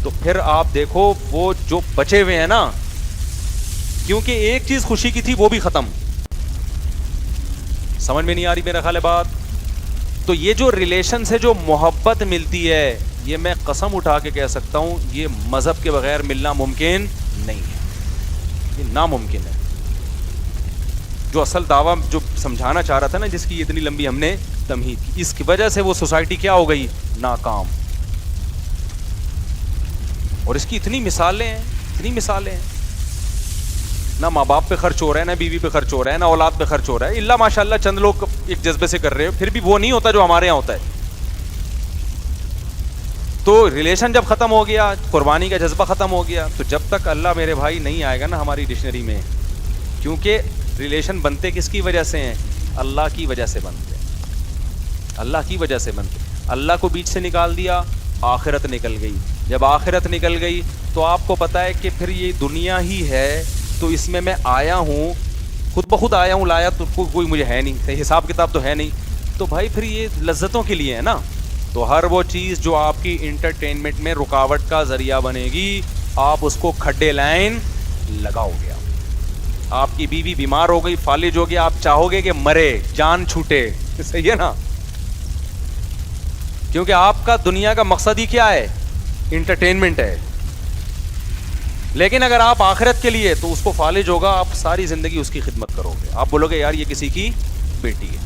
تو پھر آپ دیکھو وہ جو بچے ہوئے ہیں نا, کیونکہ ایک چیز خوشی کی تھی وہ بھی ختم. سمجھ میں نہیں آ رہی میرا خیال ہے بات؟ تو یہ جو ریلیشن سے جو محبت ملتی ہے, یہ میں قسم اٹھا کے کہہ سکتا ہوں, یہ مذہب کے بغیر ملنا ممکن نہیں ہے, یہ ناممکن ہے. جو اصل دعویٰ جو سمجھانا چاہ رہا تھا نا, جس کی اتنی لمبی ہم نے تمہید کی, اس کی وجہ سے وہ سوسائٹی کیا ہو گئی؟ ناکام. اور اس کی اتنی مثالیں ہیں, اتنی مثالیں ہیں. نہ ماں باپ پہ خرچ ہو رہا ہے, نہ بیوی پہ خرچ ہو رہا ہے, نہ اولاد پہ خرچ ہو رہا ہے. اللہ ماشاء اللہ چند لوگ ایک جذبے سے کر رہے ہیں, پھر بھی وہ نہیں ہوتا جو ہمارے یہاں ہوتا ہے. تو ریلیشن جب ختم ہو گیا, قربانی کا جذبہ ختم ہو گیا, تو جب تک اللہ میرے بھائی نہیں آئے گا نا ہماری ڈکشنری میں, کیونکہ ریلیشن بنتے کس کی وجہ سے ہیں؟ اللہ کی وجہ سے بنتے ہیں, اللہ کی وجہ سے بنتے. اللہ کو بیچ سے نکال دیا, آخرت نکل گئی. جب آخرت نکل گئی تو آپ کو پتہ ہے کہ پھر یہ دنیا ہی ہے, تو اس میں آیا ہوں, خود بخود آیا ہوں, لایا تو کوئی مجھے ہے نہیں, حساب کتاب تو ہے نہیں. تو بھائی پھر یہ لذتوں کے لیے ہے نا. تو ہر وہ چیز جو آپ کی انٹرٹینمنٹ میں رکاوٹ کا ذریعہ بنے گی, آپ اس کو کھڈے لائن لگاؤ گے. آپ کی بیوی بیمار ہو گئی, فالج ہو گیا, آپ چاہو گے کہ مرے, جان چھوٹے, صحیح ہے نا, کیونکہ آپ کا دنیا کا مقصد ہی کیا ہے, انٹرٹینمنٹ ہے. لیکن اگر آپ آخرت کے لیے, تو اس کو فالج ہوگا, آپ ساری زندگی اس کی خدمت کرو گے, آپ بولو گے یار یہ کسی کی بیٹی ہے.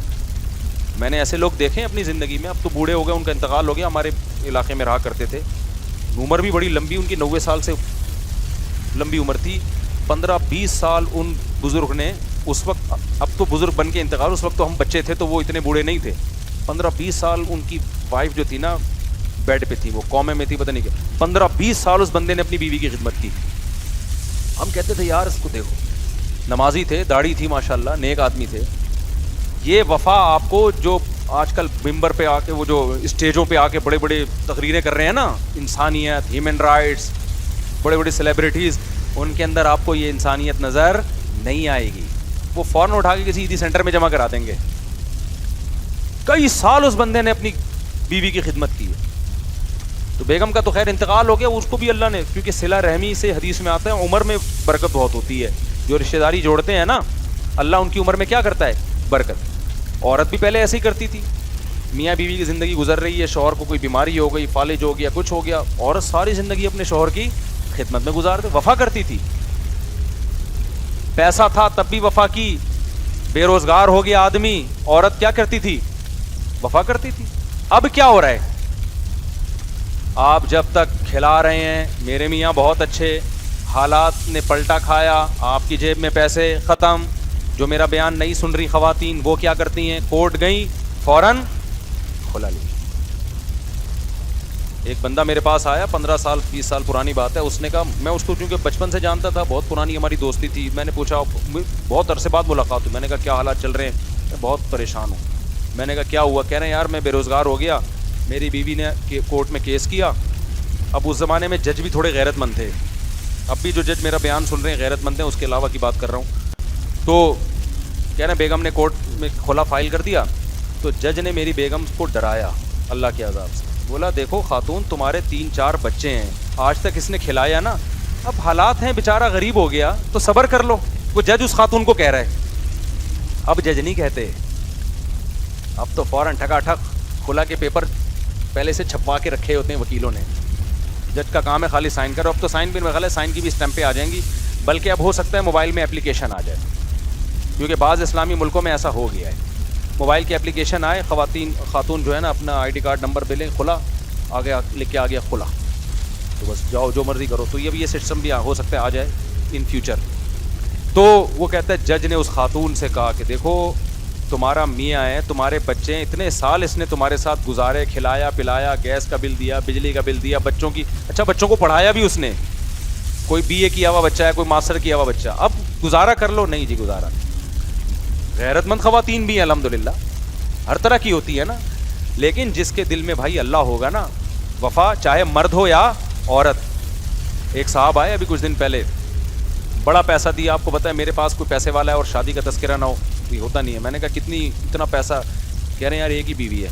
میں نے ایسے لوگ دیکھے ہیں اپنی زندگی میں, اب تو بوڑھے ہو گئے, ان کا انتقال ہو گیا, ہمارے علاقے میں رہا کرتے تھے, عمر بھی بڑی لمبی ان کی, 90 سال سے لمبی عمر تھی. 15-20 سال ان بزرگ نے, اس وقت, اب تو بزرگ بن کے انتقال, اس وقت تو ہم بچے تھے تو وہ اتنے بوڑھے نہیں تھے. 15-20 سال ان کی وائف جو تھی نا بیڈ پہ تھی, وہ کومے میں تھی, پتہ نہیں کیا, 15-20 سال اس بندے نے اپنی بیوی کی خدمت کی. ہم کہتے تھے یار اس کو دیکھو, نمازی تھے, داڑھی تھی ماشاءاللہ, نیک آدمی تھے. یہ وفا آپ کو جو آج کل ممبر پہ آ کے, وہ جو اسٹیجوں پہ آ کے بڑے بڑے تقریریں کر رہے ہیں نا, انسانیت, ہیومن رائٹس, بڑے بڑے سیلیبریٹیز, ان کے اندر آپ کو یہ انسانیت نظر نہیں آئے گی. وہ فوراً اٹھا کے کسی عیدی سینٹر میں جمع کرا دیں گے. کئی سال اس بندے نے اپنی بیوی کی خدمت کی ہے. تو بیگم کا تو خیر انتقال ہو گیا, اس کو بھی اللہ نے, کیونکہ صلہ رحمی سے حدیث میں آتا ہے عمر میں برکت بہت ہوتی ہے. جو رشتہ داری جوڑتے ہیں نا, اللہ ان کی عمر میں کیا کرتا ہے, برکت. عورت بھی پہلے ایسے ہی کرتی تھی, میاں بیوی کی زندگی گزر رہی ہے, شوہر کو کوئی بیماری ہو گئی, فالج ہو گیا, کچھ ہو گیا, عورت ساری زندگی اپنے شوہر کی خدمت میں گزار دے, وفا کرتی تھی. پیسہ تھا تب بھی وفا کی, بے روزگار ہو گیا آدمی, عورت کیا کرتی تھی, وفا کرتی تھی. اب کیا ہو رہا ہے, آپ جب تک کھلا رہے ہیں میرے میاں بہت اچھے, حالات نے پلٹا کھایا, آپ کی جیب میں پیسے ختم. جو میرا بیان نہیں سن رہی خواتین, وہ کیا کرتی ہیں, کورٹ گئیں, فوراً کھلا لی. ایک بندہ میرے پاس آیا, 15-20 سال پرانی بات ہے, اس نے کہا, میں اس کو چونکہ بچپن سے جانتا تھا, بہت پرانی ہماری دوستی تھی, میں نے پوچھا, بہت عرصے بعد ملاقات ہوئی, میں نے کہا کیا حالات چل رہے ہیں, میں بہت پریشان ہوں. میں نے کہا کیا ہوا, کہہ رہے ہیں یار میں بے روزگار ہو گیا, میری بیوی نے کورٹ میں کیس کیا. اب اس زمانے میں جج بھی تھوڑے غیرت مند تھے, اب بھی جو جج میرا بیان سن رہے ہیں غیرت مند ہیں, اس کے علاوہ کی بات کر رہا ہوں. تو کہہ رہے ہیں بیگم نے کورٹ میں کھلا فائل کر دیا, تو جج نے میری بیگم کو ڈرایا اللہ کے عذاب سے. بولا دیکھو خاتون, تمہارے 3-4 بچے ہیں, آج تک اس نے کھلایا نا, اب حالات ہیں, بیچارہ غریب ہو گیا تو صبر کر لو. وہ جج اس خاتون کو کہہ رہا ہے. اب جج نہیں کہتے, اب تو فوراً ٹھکا ٹھک کھلا کے پیپر پہلے سے چھپوا کے رکھے ہوتے ہیں وکیلوں نے. جج کا کام ہے خالی سائن کرو. اب تو سائن بھی میرا خیال ہے سائن کی بھی اسٹمپیں آ جائیں گی, بلکہ اب ہو سکتا ہے موبائل میں اپلیکیشن آ جائے, کیونکہ بعض اسلامی ملکوں میں ایسا ہو گیا ہے. موبائل کی اپلیکیشن آئے, خاتون جو ہے نا اپنا آئی ڈی کارڈ نمبر پہ لیں, کھلا آ گیا, لکھ کے آ گیا کھلا, تو بس جاؤ جو مرضی کرو. تو یہ سسٹم بھی ہو سکتا ہے آ جائے ان فیوچر. تو وہ کہتا ہے جج نے اس خاتون سے کہا کہ دیکھو تمہارا میاں ہے, تمہارے بچے ہیں, اتنے سال اس نے تمہارے ساتھ گزارے, کھلایا پلایا, گیس کا بل دیا, بجلی کا بل دیا, بچوں کی, اچھا بچوں کو پڑھایا بھی اس نے, کوئی بی اے کیا ہوا بچہ ہے, کوئی ماسٹر کیا ہوا بچہ, اب گزارا کر لو. نہیں جی گزارا نہیں. غیرت مند خواتین بھی ہیں الحمدللہ, ہر طرح کی ہوتی ہے نا, لیکن جس کے دل میں بھائی اللہ ہوگا نا, وفا چاہے مرد ہو یا عورت. ایک صاحب آئے ابھی کچھ دن پہلے, بڑا پیسہ دیا, آپ کو پتہ ہے میرے پاس کوئی پیسے والا ہے اور شادی کا تذکرہ نہ ہو, یہ ہوتا نہیں ہے. میں نے کہا کتنی, اتنا پیسہ, کہہ رہے ہیں یار ایک ہی بیوی ہے.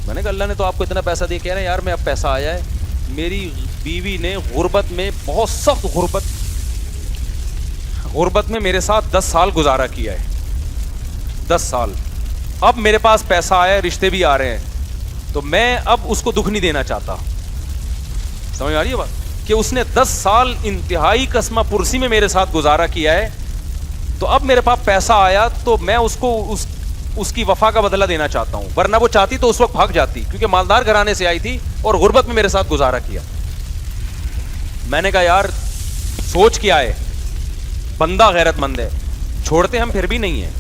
میں نے کہا اللہ نے تو آپ کو اتنا پیسہ دیا, کہہ رہے ہیں یار میں اب پیسہ آیا ہے, میری بیوی نے غربت میں, بہت سخت غربت میں میرے ساتھ 10 سال گزارا کیا ہے, 10 سال. اب میرے پاس پیسہ آیا ہے, رشتے بھی آ رہے ہیں, تو میں اب اس کو دکھ نہیں دینا چاہتا. سمجھ آ رہی ہے بات, کہ اس نے 10 سال انتہائی قسمہ پرسی میں میرے ساتھ گزارا کیا ہے, تو اب میرے پاس پیسہ آیا تو میں اس کو اس کی وفا کا بدلہ دینا چاہتا ہوں, ورنہ وہ چاہتی تو اس وقت بھاگ جاتی, کیونکہ مالدار گھرانے سے آئی تھی اور غربت میں میرے ساتھ گزارا کیا. میں نے کہا یار سوچ کیا ہے, بندہ غیرت مند ہے, چھوڑتے ہم پھر بھی نہیں ہیں.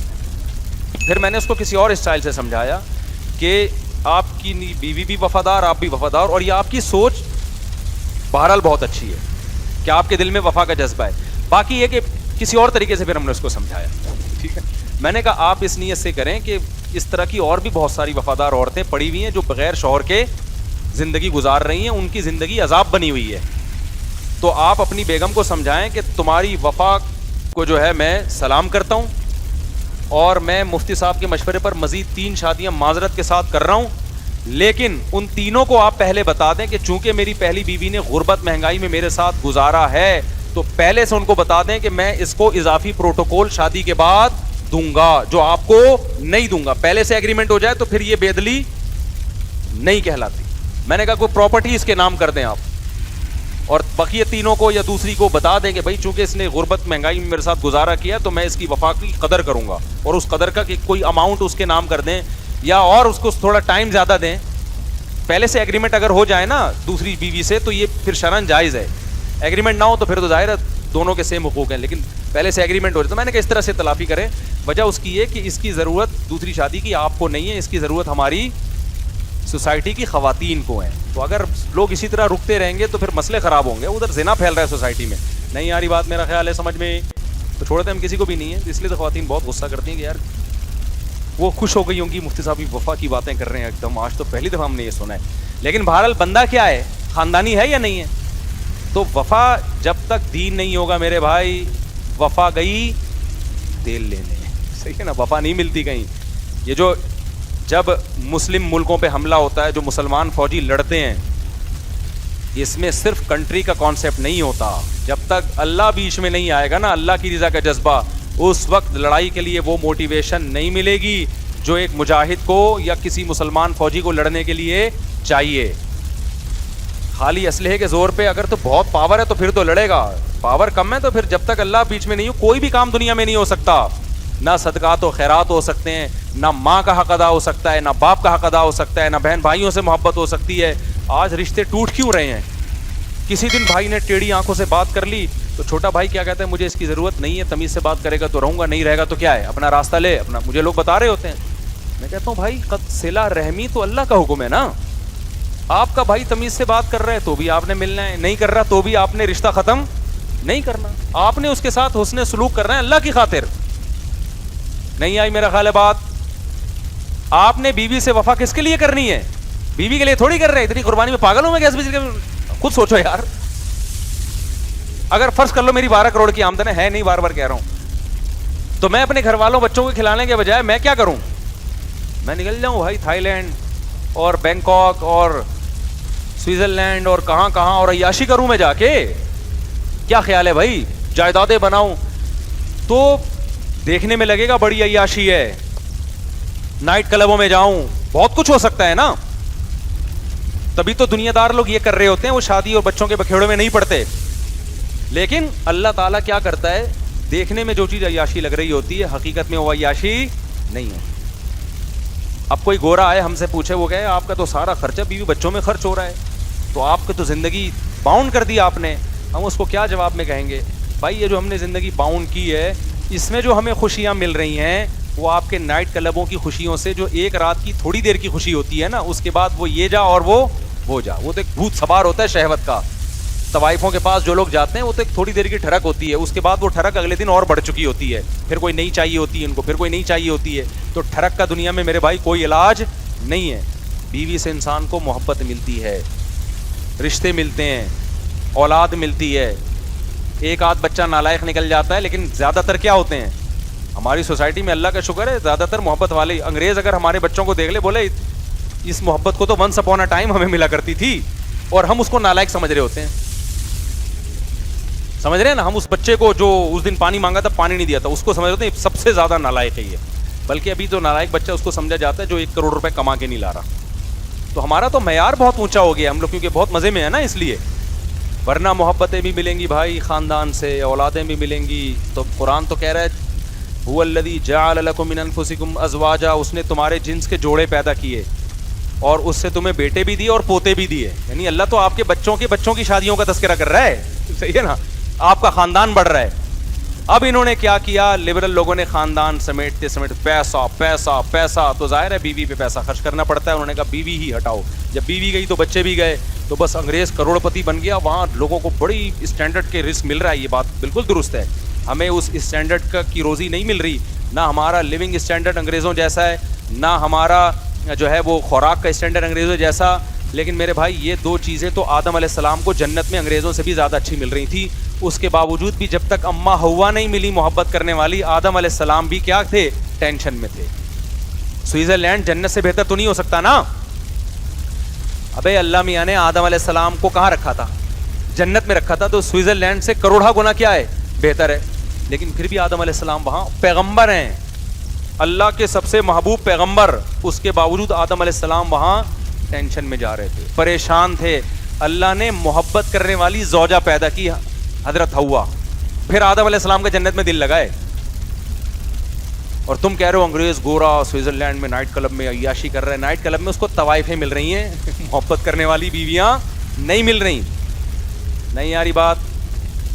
پھر میں نے اس کو کسی اور اسٹائل سے سمجھایا کہ آپ کی بیوی بھی وفادار, آپ بھی وفادار, اور یہ آپ کی سوچ بہرحال بہت اچھی ہے کہ آپ کے دل میں وفا کا جذبہ ہے. باقی یہ کہ کسی اور طریقے سے پھر ہم نے اس کو سمجھایا, ٹھیک ہے. میں نے کہا آپ اس نیت سے کریں کہ اس طرح کی اور بھی بہت ساری وفادار عورتیں پڑی ہوئی ہیں جو بغیر شوہر کے زندگی گزار رہی ہیں, ان کی زندگی عذاب بنی ہوئی ہے. تو آپ اپنی بیگم کو سمجھائیں کہ تمہاری وفا کو جو ہے میں سلام کرتا ہوں, اور میں مفتی صاحب کے مشورے پر مزید 3 شادیاں معذرت کے ساتھ کر رہا ہوں, لیکن ان تینوں کو آپ پہلے بتا دیں کہ چونکہ میری پہلی بیوی نے غربت مہنگائی میں میرے ساتھ گزارا ہے, تو پہلے سے ان کو بتا دیں کہ میں اس کو اضافی پروٹوکول شادی کے بعد دوں گا جو آپ کو نہیں دوں گا. پہلے سے ایگریمنٹ ہو جائے تو پھر یہ بے عدلی نہیں کہلاتی. میں نے کہا کوئی پراپرٹی اس کے نام کر دیں آپ, اور بقیہ تینوں کو یا دوسری کو بتا دیں کہ بھائی چونکہ اس نے غربت مہنگائی میں میرے ساتھ گزارا کیا تو میں اس کی وفا کی قدر کروں گا, اور اس قدر کا کہ کوئی اماؤنٹ اس کے نام کر دیں یا اور اس کو تھوڑا ٹائم زیادہ دیں. پہلے سے ایگریمنٹ اگر ہو جائے نا دوسری بیوی سے تو یہ پھر شرعاً جائز ہے. ایگریمنٹ نہ ہو تو پھر تو ظاہر ہے دونوں کے سیم حقوق ہیں, لیکن پہلے سے ایگریمنٹ ہو جائے. تو میں نے کہا اس طرح سے تلافی کریں. وجہ اس کی یہ کہ اس کی ضرورت دوسری شادی کی آپ کو نہیں ہے, اس کی ضرورت ہماری سوسائٹی کی خواتین کو ہیں. تو اگر لوگ اسی طرح رکتے رہیں گے تو پھر مسئلے خراب ہوں گے. ادھر زنا پھیل رہا ہے سوسائٹی میں, نہیں آ رہی بات میرا خیال ہے سمجھ میں, تو چھوڑتے ہم کسی کو بھی نہیں ہے. اس لیے تو خواتین بہت غصہ کرتی ہیں کہ یار وہ خوش ہو گئی ہوں گی مفتی صاحب وفا کی باتیں کر رہے ہیں ایک دم, آج تو پہلی دفعہ ہم نے یہ سنا ہے. لیکن بہرحال بندہ کیا ہے, خاندانی ہے یا نہیں ہے. تو وفا جب تک دین نہیں ہوگا میرے بھائی, وفا گئی تیل لینے, صحیح ہے نا, وفا نہیں ملتی کہیں. یہ جو جب مسلم ملکوں پہ حملہ ہوتا ہے, جو مسلمان فوجی لڑتے ہیں, اس میں صرف کنٹری کا کانسیپٹ نہیں ہوتا. جب تک اللہ بیچ میں نہیں آئے گا نا, اللہ کی رضا کا جذبہ, اس وقت لڑائی کے لیے وہ موٹیویشن نہیں ملے گی جو ایک مجاہد کو یا کسی مسلمان فوجی کو لڑنے کے لیے چاہیے. خالی اسلحے کے زور پہ اگر تو بہت پاور ہے تو پھر تو لڑے گا, پاور کم ہے تو پھر جب تک اللہ بیچ میں نہیں ہو کوئی بھی کام دنیا میں نہیں ہو سکتا. نہ صدقات و خیرات ہو سکتے ہیں, نہ ماں کا حق ادا ہو سکتا ہے, نہ باپ کا حق ادا ہو سکتا ہے, نہ بہن بھائیوں سے محبت ہو سکتی ہے. آج رشتے ٹوٹ کیوں رہے ہیں؟ کسی دن بھائی نے ٹیڑھی آنکھوں سے بات کر لی تو چھوٹا بھائی کیا کہتا ہے, مجھے اس کی ضرورت نہیں ہے, تمیز سے بات کرے گا تو رہوں گا, نہیں رہے گا تو کیا ہے, اپنا راستہ لے اپنا. مجھے لوگ بتا رہے ہوتے ہیں, میں کہتا ہوں بھائی صلہ رحمی تو اللہ کا حکم ہے نا. آپ کا بھائی تمیز سے بات کر رہا ہے تو بھی آپ نے ملنا ہے, نہیں کر رہا تو بھی آپ نے رشتہ ختم نہیں کرنا. آپ نے اس کے ساتھ حسن سلوک کرنا ہے اللہ کی خاطر. نہیں آئی میرا خیال ہے بات. آپ نے بیوی سے وفا کس کے لیے کرنی ہے؟ بیوی کے لیے تھوڑی کر رہے. اتنی قربانی میں پاگل ہوں میں کیا؟ خود سوچو یار. اگر فرض کر لو میری 12 کروڑ کی آمدن ہے نہیں, بار بار کہہ رہا ہوں, تو میں اپنے گھر والوں بچوں کو کھلانے کے بجائے میں کیا کروں؟ میں نکل جاؤں بھائی تھائی لینڈ اور بینکاک اور سوئٹزرلینڈ اور کہاں کہاں اور عیاشی کروں میں جا کے. کیا خیال ہے بھائی؟ جائیدادیں بناؤں تو دیکھنے میں لگے گا بڑی عیاشی ہے, نائٹ کلبوں میں جاؤں, بہت کچھ ہو سکتا ہے نا. تبھی تو دنیا دار لوگ یہ کر رہے ہوتے ہیں, وہ شادی اور بچوں کے بکھیڑوں میں نہیں پڑتے. لیکن اللہ تعالیٰ کیا کرتا ہے, دیکھنے میں جو چیز عیاشی لگ رہی ہوتی ہے حقیقت میں وہ عیاشی نہیں ہے. اب کوئی گورا آئے ہم سے پوچھے, وہ کہے آپ کا تو سارا خرچہ بیوی بچوں میں خرچ ہو رہا ہے, تو آپ کی تو زندگی باؤنڈ کر دی آپ نے. ہم اس کو کیا جواب میں کہیں گے؟ بھائی یہ جو ہم نے زندگی باؤنڈ کی ہے, اس میں جو ہمیں خوشیاں مل رہی ہیں وہ آپ کے نائٹ کلبوں کی خوشیوں سے, جو ایک رات کی تھوڑی دیر کی خوشی ہوتی ہے نا, اس کے بعد وہ یہ جا اور وہ جا, وہ تو ایک بھوت سوار ہوتا ہے شہوت کا. طوائفوں کے پاس جو لوگ جاتے ہیں وہ تو ایک تھوڑی دیر کی ٹھڑک ہوتی ہے, اس کے بعد وہ ٹھڑک اگلے دن اور بڑھ چکی ہوتی ہے, پھر کوئی نہیں چاہیے ہوتی ہے ان کو, پھر کوئی نہیں چاہیے ہوتی ہے. تو ٹھڑک کا دنیا میں میرے بھائی کوئی علاج نہیں ہے. بیوی سے انسان کو محبت ملتی ہے, رشتے ملتے ہیں, اولاد ملتی ہے. ایک آدھ بچہ نالائق نکل جاتا ہے, لیکن زیادہ تر کیا ہوتے ہیں ہماری سوسائٹی میں, اللہ کا شکر ہے زیادہ تر محبت والے. انگریز اگر ہمارے بچوں کو دیکھ لے بولے اس محبت کو تو ونس اپون اے ٹائم ہمیں ملا کرتی تھی, اور ہم اس کو نالائق سمجھ رہے ہوتے ہیں. سمجھ رہے ہیں نا, ہم اس بچے کو جو اس دن پانی مانگا تھا پانی نہیں دیا تھا, اس کو سمجھ رہے ہیں سب سے زیادہ نالائق ہے یہ. بلکہ ابھی تو نالائق بچہ اس کو سمجھا جاتا ہے جو 1 کروڑ روپے کما کے نہیں لا رہا. تو ہمارا تو معیار بہت اونچا ہو گیا ہم لوگ, کیونکہ بہت مزے میں ہے نا اس لیے. ورنہ محبتیں بھی ملیں گی بھائی خاندان سے, اولادیں بھی ملیں گی. تو قرآن تو کہہ رہا ہے هو الذی جعل لکم من انفسکم ازواجا, اس نے تمہارے جنس کے جوڑے پیدا کیے اور اس سے تمہیں بیٹے بھی دیے اور پوتے بھی دیے. یعنی اللہ تو آپ کے بچوں کی شادیوں کا تذکرہ کر رہا ہے, صحیح ہے نا, آپ کا خاندان بڑھ رہا ہے. اب انہوں نے کیا کیا, لبرل لوگوں نے خاندان سمیٹتے پیسہ پیسہ پیسہ, تو ظاہر ہے بیوی پہ پیسہ خرچ کرنا پڑتا ہے. انہوں نے کہا بیوی ہی ہٹاؤ. جب بیوی گئی تو بچے بھی گئے, تو بس انگریز کروڑپتی بن گیا. وہاں لوگوں کو بڑی اسٹینڈرڈ کے رزق مل رہا ہے, یہ بات بالکل درست ہے. ہمیں اس اسٹینڈرڈ کی روزی نہیں مل رہی, نہ ہمارا لیونگ اسٹینڈرڈ انگریزوں جیسا ہے, نہ ہمارا جو ہے وہ خوراک کا اسٹینڈرڈ انگریزوں جیسا. لیکن میرے بھائی یہ دو چیزیں تو آدم علیہ السلام کو جنت میں انگریزوں سے بھی زیادہ اچھی مل رہی تھی. اس کے باوجود بھی جب تک اماں ہوا نہیں ملی محبت کرنے والی, آدم علیہ السلام بھی کیا تھے, ٹینشن میں تھے. سوئٹزرلینڈ جنت سے بہتر تو نہیں ہو سکتا نا. ابے اللہ میاں نے آدم علیہ السلام کو کہاں رکھا تھا؟ جنت میں رکھا تھا تو سوئٹزرلینڈ سے کروڑا گنا کیا ہے بہتر ہے. لیکن پھر بھی آدم علیہ السلام وہاں پیغمبر ہیں, اللہ کے سب سے محبوب پیغمبر, اس کے باوجود آدم علیہ السلام وہاں ٹینشن میں جا رہے تھے, پریشان تھے. اللہ نے محبت کرنے والی زوجہ پیدا کی حضرت حوا, پھر آدم علیہ السلام کا جنت میں دل لگائے. اور تم کہہ رہے ہو انگریز گورا سوئٹزرلینڈ میں نائٹ کلب میں عیاشی کر رہا ہے. نائٹ کلب میں اس کو طوائفیں مل رہی ہیں, محبت کرنے والی بیویاں نہیں مل رہی. نہیں یاری بات.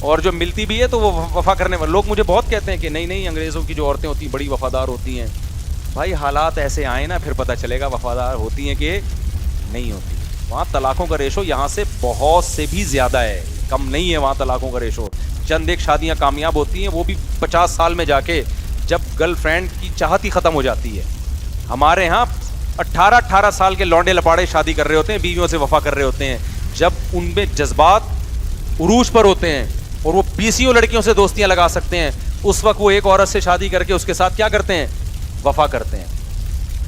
اور جو ملتی بھی ہے تو وہ وفا کرنے والے لوگ مجھے بہت کہتے ہیں کہ نہیں نہیں انگریزوں کی جو عورتیں ہوتی ہیں بڑی وفادار ہوتی ہیں. بھائی حالات ایسے آئیں نا, پھر پتہ چلے گا وفادار ہوتی ہیں کہ نہیں ہوتی. وہاں طلاقوں کا ریشو یہاں سے بہت سے بھی زیادہ ہے, کم نہیں ہے وہاں طلاقوں کا ریشو. چند ایک شادیاں کامیاب ہوتی ہیں, وہ بھی 50 سال میں جا کے, جب گرل فرینڈ کی چاہت ہی ختم ہو جاتی ہے. ہمارے ہاں 18 سال کے لونڈے لپاڑے شادی کر رہے ہوتے ہیں, بیویوں سے وفا کر رہے ہوتے ہیں. جب ان میں جذبات عروج پر ہوتے ہیں اور وہ 20 لڑکیوں سے دوستیاں لگا سکتے ہیں, اس وقت وہ ایک عورت سے شادی کر کے اس کے ساتھ کیا کرتے ہیں, وفا کرتے ہیں.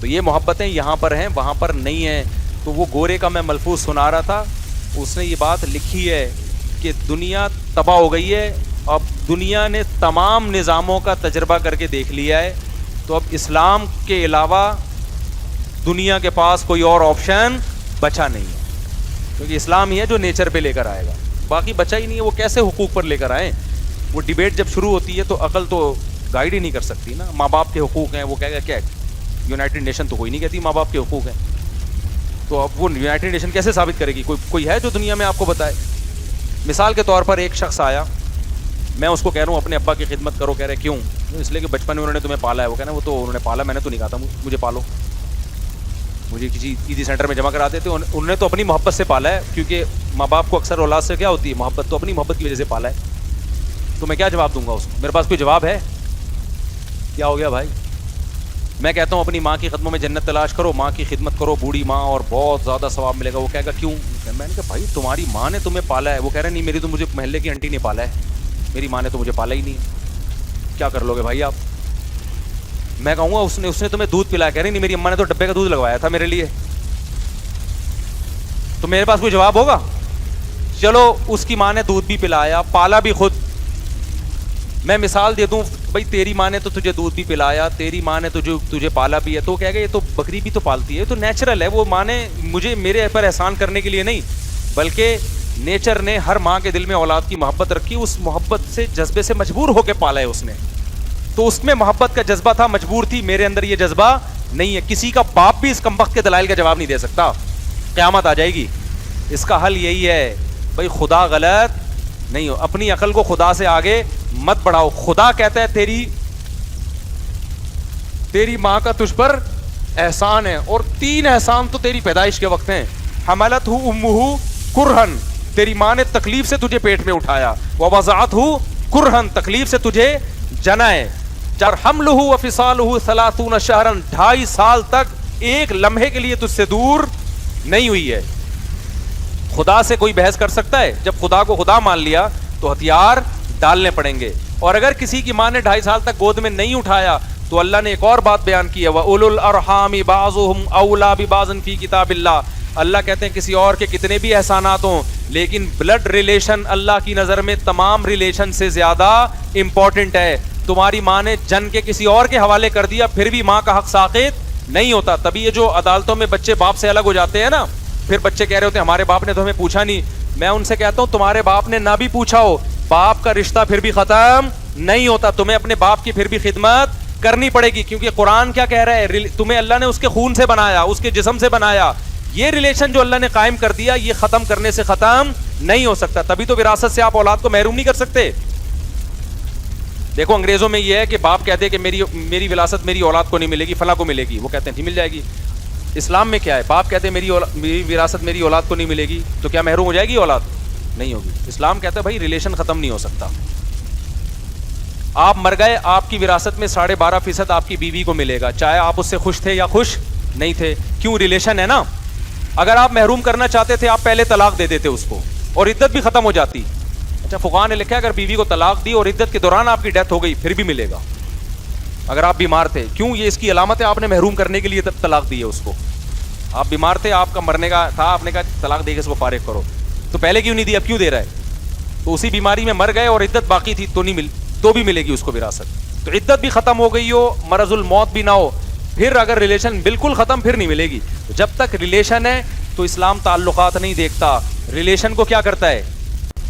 تو یہ محبتیں یہاں پر ہیں, وہاں پر نہیں ہیں. تو وہ گورے کا میں ملفوظ سنا رہا تھا, اس نے یہ بات لکھی ہے کہ دنیا تباہ ہو گئی ہے, اب دنیا نے تمام نظاموں کا تجربہ کر کے دیکھ لیا ہے, تو اب اسلام کے علاوہ دنیا کے پاس کوئی اور آپشن بچا نہیں ہے, کیونکہ اسلام ہی ہے جو نیچر پہ لے کر آئے گا, باقی بچا ہی نہیں ہے. وہ کیسے حقوق پر لے کر آئیں؟ وہ ڈیبیٹ جب شروع ہوتی ہے تو عقل تو گائیڈ ہی نہیں کر سکتی نا. ماں باپ کے حقوق ہیں, وہ کہے گا کیا یونائٹڈ نیشن تو کوئی نہیں کہتی ماں باپ کے حقوق ہیں, تو اب وہ یونائٹڈ نیشن کیسے ثابت کرے گی؟ کوئی ہے جو دنیا میں آپ کو بتائے؟ مثال کے طور پر ایک شخص آیا, میں اس کو کہہ رہا ہوں اپنے ابا کی خدمت کرو, کہہ رہے کیوں؟ اس لیے کہ بچپن میں انہوں نے تمہیں پالا ہے. وہ کہنا وہ تو انہوں نے پالا, میں نے تو نہیں کہا تھا مجھے پالو. مجھے کسی عیدی سینٹر میں جمع کراتے تھے, انہوں نے تو اپنی محبت سے پالا ہے, کیونکہ ماں باپ کو اکثر اولاد سے کیا ہوتی ہے محبت, تو اپنی محبت کی وجہ سے پالا ہے. تو میں کیا جواب دوں گا اس کو؟ میرے پاس کوئی جواب ہے؟ کیا ہو گیا بھائی؟ میں کہتا ہوں اپنی ماں کی قدموں میں جنت تلاش کرو, ماں کی خدمت کرو, بوڑھی ماں, اور بہت زیادہ ثواب ملے گا. وہ کہے گا کیوں؟ میں نے کہا بھائی تمہاری ماں نے تمہیں پالا ہے. وہ کہہ رہے نہیں, میری تو مجھے محلے کی آنٹی نے پالا ہے, میری ماں نے تو مجھے پالا ہی نہیں. کیا کر لو گے بھائی آپ؟ میں کہوں گا اس نے تمہیں دودھ پلایا. کہہ رہی نہیں, میری اماں نے تو ڈبے کا دودھ لگوایا تھا میرے لیے. تو میرے پاس کوئی جواب ہوگا؟ چلو اس کی ماں نے دودھ بھی پلایا, پالا بھی خود. میں مثال دے دوں بھائی, تیری ماں نے تو تجھے دودھ بھی پلایا, تیری ماں نے تجھے پالا بھی ہے, تو کہے گا یہ تو بکری بھی تو پالتی ہے, تو نیچرل ہے. وہ ماں نے مجھے میرے پر احسان کرنے کے لیے نہیں, بلکہ نیچر نے ہر ماں کے دل میں اولاد کی محبت رکھی, اس محبت سے جذبے سے مجبور ہو کے پالا ہے اس نے. تو اس میں محبت کا جذبہ تھا, مجبور تھی. میرے اندر یہ جذبہ نہیں ہے. کسی کا باپ بھی اس کمبخت کے دلائل کا جواب نہیں دے سکتا. قیامت آ جائے گی. اس کا حل یہی ہے بھائی, خدا غلط نہیں ہو, اپنی عقل کو خدا سے آگے مت بڑھاؤ. خدا کہتا ہے تیری ماں کا تجھ پر احسان ہے, اور 3 احسان تو تیری پیدائش کے وقت ہیں. حملتہ امہ کرہن, تیری ماں نے تکلیف سے تجھے پیٹ میں اٹھایا. ووضعتہ کرہن, تکلیف سے تجھے جنا ہے. حملہ وفصالہ 30 شہرا, 2.5 سال تک ایک لمحے کے لیے تجھ سے دور نہیں ہوئی ہے. خدا سے کوئی بحث کر سکتا ہے؟ جب خدا کو خدا مان لیا تو ہتھیار ڈالنے پڑیں گے. اور اگر کسی کی ماں نے 2.5 سال تک گود میں نہیں اٹھایا تو اللہ نے ایک اور بات بیان کی ہے, وَأُولُو الْأَرْحَامِ بَعْضُهُمْ أَوْلَىٰ بِبَعْضٍ فِي كِتَابِ اللَّهِ. اللہ کہتے ہیں کسی اور کے کتنے بھی احسانات ہوں, لیکن بلڈ ریلیشن اللہ کی نظر میں تمام ریلیشن سے زیادہ امپورٹنٹ ہے. تمہاری ماں نے جن کے کسی اور کے حوالے کر دیا, پھر بھی ماں کا حق ساقط نہیں ہوتا. تبھی یہ جو عدالتوں میں بچے باپ سے الگ ہو جاتے ہیں نا, پھر بچے کہہ رہے ہوتے ہیں ہمارے باپ نے تو ہمیں پوچھا نہیں. میں ان سے کہتا ہوں تمہارے باپ نے نہ بھی پوچھا ہو, باپ کا رشتہ پھر بھی ختم نہیں ہوتا. تمہیں اپنے باپ کی پھر بھی خدمت کرنی پڑے گی, کیونکہ قرآن کیا کہہ رہا ہے, تمہیں اللہ نے اس کے خون سے بنایا, اس کے جسم سے بنایا. یہ ریلیشن جو اللہ نے قائم کر دیا, یہ ختم کرنے سے ختم نہیں ہو سکتا. تبھی تو وراثت سے آپ اولاد کو محروم نہیں کر سکتے. دیکھو انگریزوں میں یہ ہے کہ باپ کہتے ہیں کہ میری وراثت میری اولاد کو نہیں ملے گی, فلاں کو ملے گی. وہ کہتے ہیں مل جائے گی. اسلام میں کیا ہے, باپ کہتے ہیں میری وراثت میری اولاد کو نہیں ملے گی, تو کیا محروم ہو جائے گی اولاد؟ نہیں ہوگی. اسلام کہتا ہے بھائی ریلیشن ختم نہیں ہو سکتا. آپ مر گئے, آپ کی وراثت میں 12.5% آپ کی بیوی کو ملے گا, چاہے آپ اس سے خوش تھے یا خوش نہیں تھے. کیوں؟ ریلیشن ہے نا. اگر آپ محروم کرنا چاہتے تھے, آپ پہلے طلاق دے دیتے اس کو, اور عدت بھی ختم ہو جاتی. اچھا, فقہاء نے لکھا ہے اگر بیوی کو طلاق دی اور عدت کے دوران آپ کی ڈیتھ ہو گئی, پھر بھی ملے گا اگر آپ بیمار تھے. کیوں؟ یہ اس کی علامت ہے, آپ نے محروم کرنے کے لیے طلاق دی ہے اس کو. آپ بیمار تھے, آپ کا مرنے کا تھا, آپ نے کہا طلاق دے کے اس کو فارغ کرو, تو پہلے کیوں نہیں دی, اب کیوں دے رہا ہے؟ تو اسی بیماری میں مر گئے اور عدت باقی تھی تو نہیں مل تو بھی ملے گی اس کو وراثت. تو عدت بھی ختم ہو گئی ہو, مرض الموت بھی نہ ہو, پھر اگر ریلیشن بالکل ختم پھر نہیں ملے گی. جب تک ریلیشن ہے تو اسلام تعلقات نہیں دیکھتا, ریلیشن کو کیا کرتا ہے.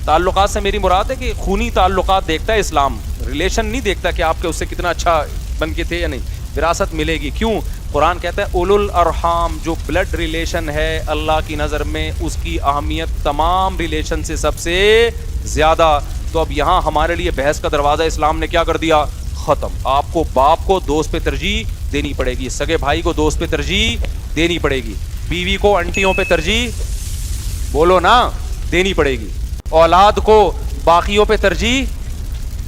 تعلقات سے میری مراد ہے کہ خونی تعلقات دیکھتا ہے اسلام, ریلیشن نہیں دیکھتا کہ آپ کے اس سے کتنا اچھا بن کے تھے یا نہیں. وراثت ملے گی. کیوں؟ قرآن کہتا ہے اولو الارحام, جو بلڈ ریلیشن ہے اللہ کی نظر میں اس کی اہمیت تمام ریلیشن سے سب سے زیادہ. تو اب یہاں ہمارے لیے بحث کا دروازہ اسلام نے کیا کر دیا, ختم. آپ کو باپ کو دوست پہ ترجیح دینی پڑے گی, سگے بھائی کو دوست پہ ترجیح دینی پڑے گی, بیوی کو انٹیوں پہ ترجیح بولو نا دینی پڑے گی, اولاد کو باقیوں پہ ترجیح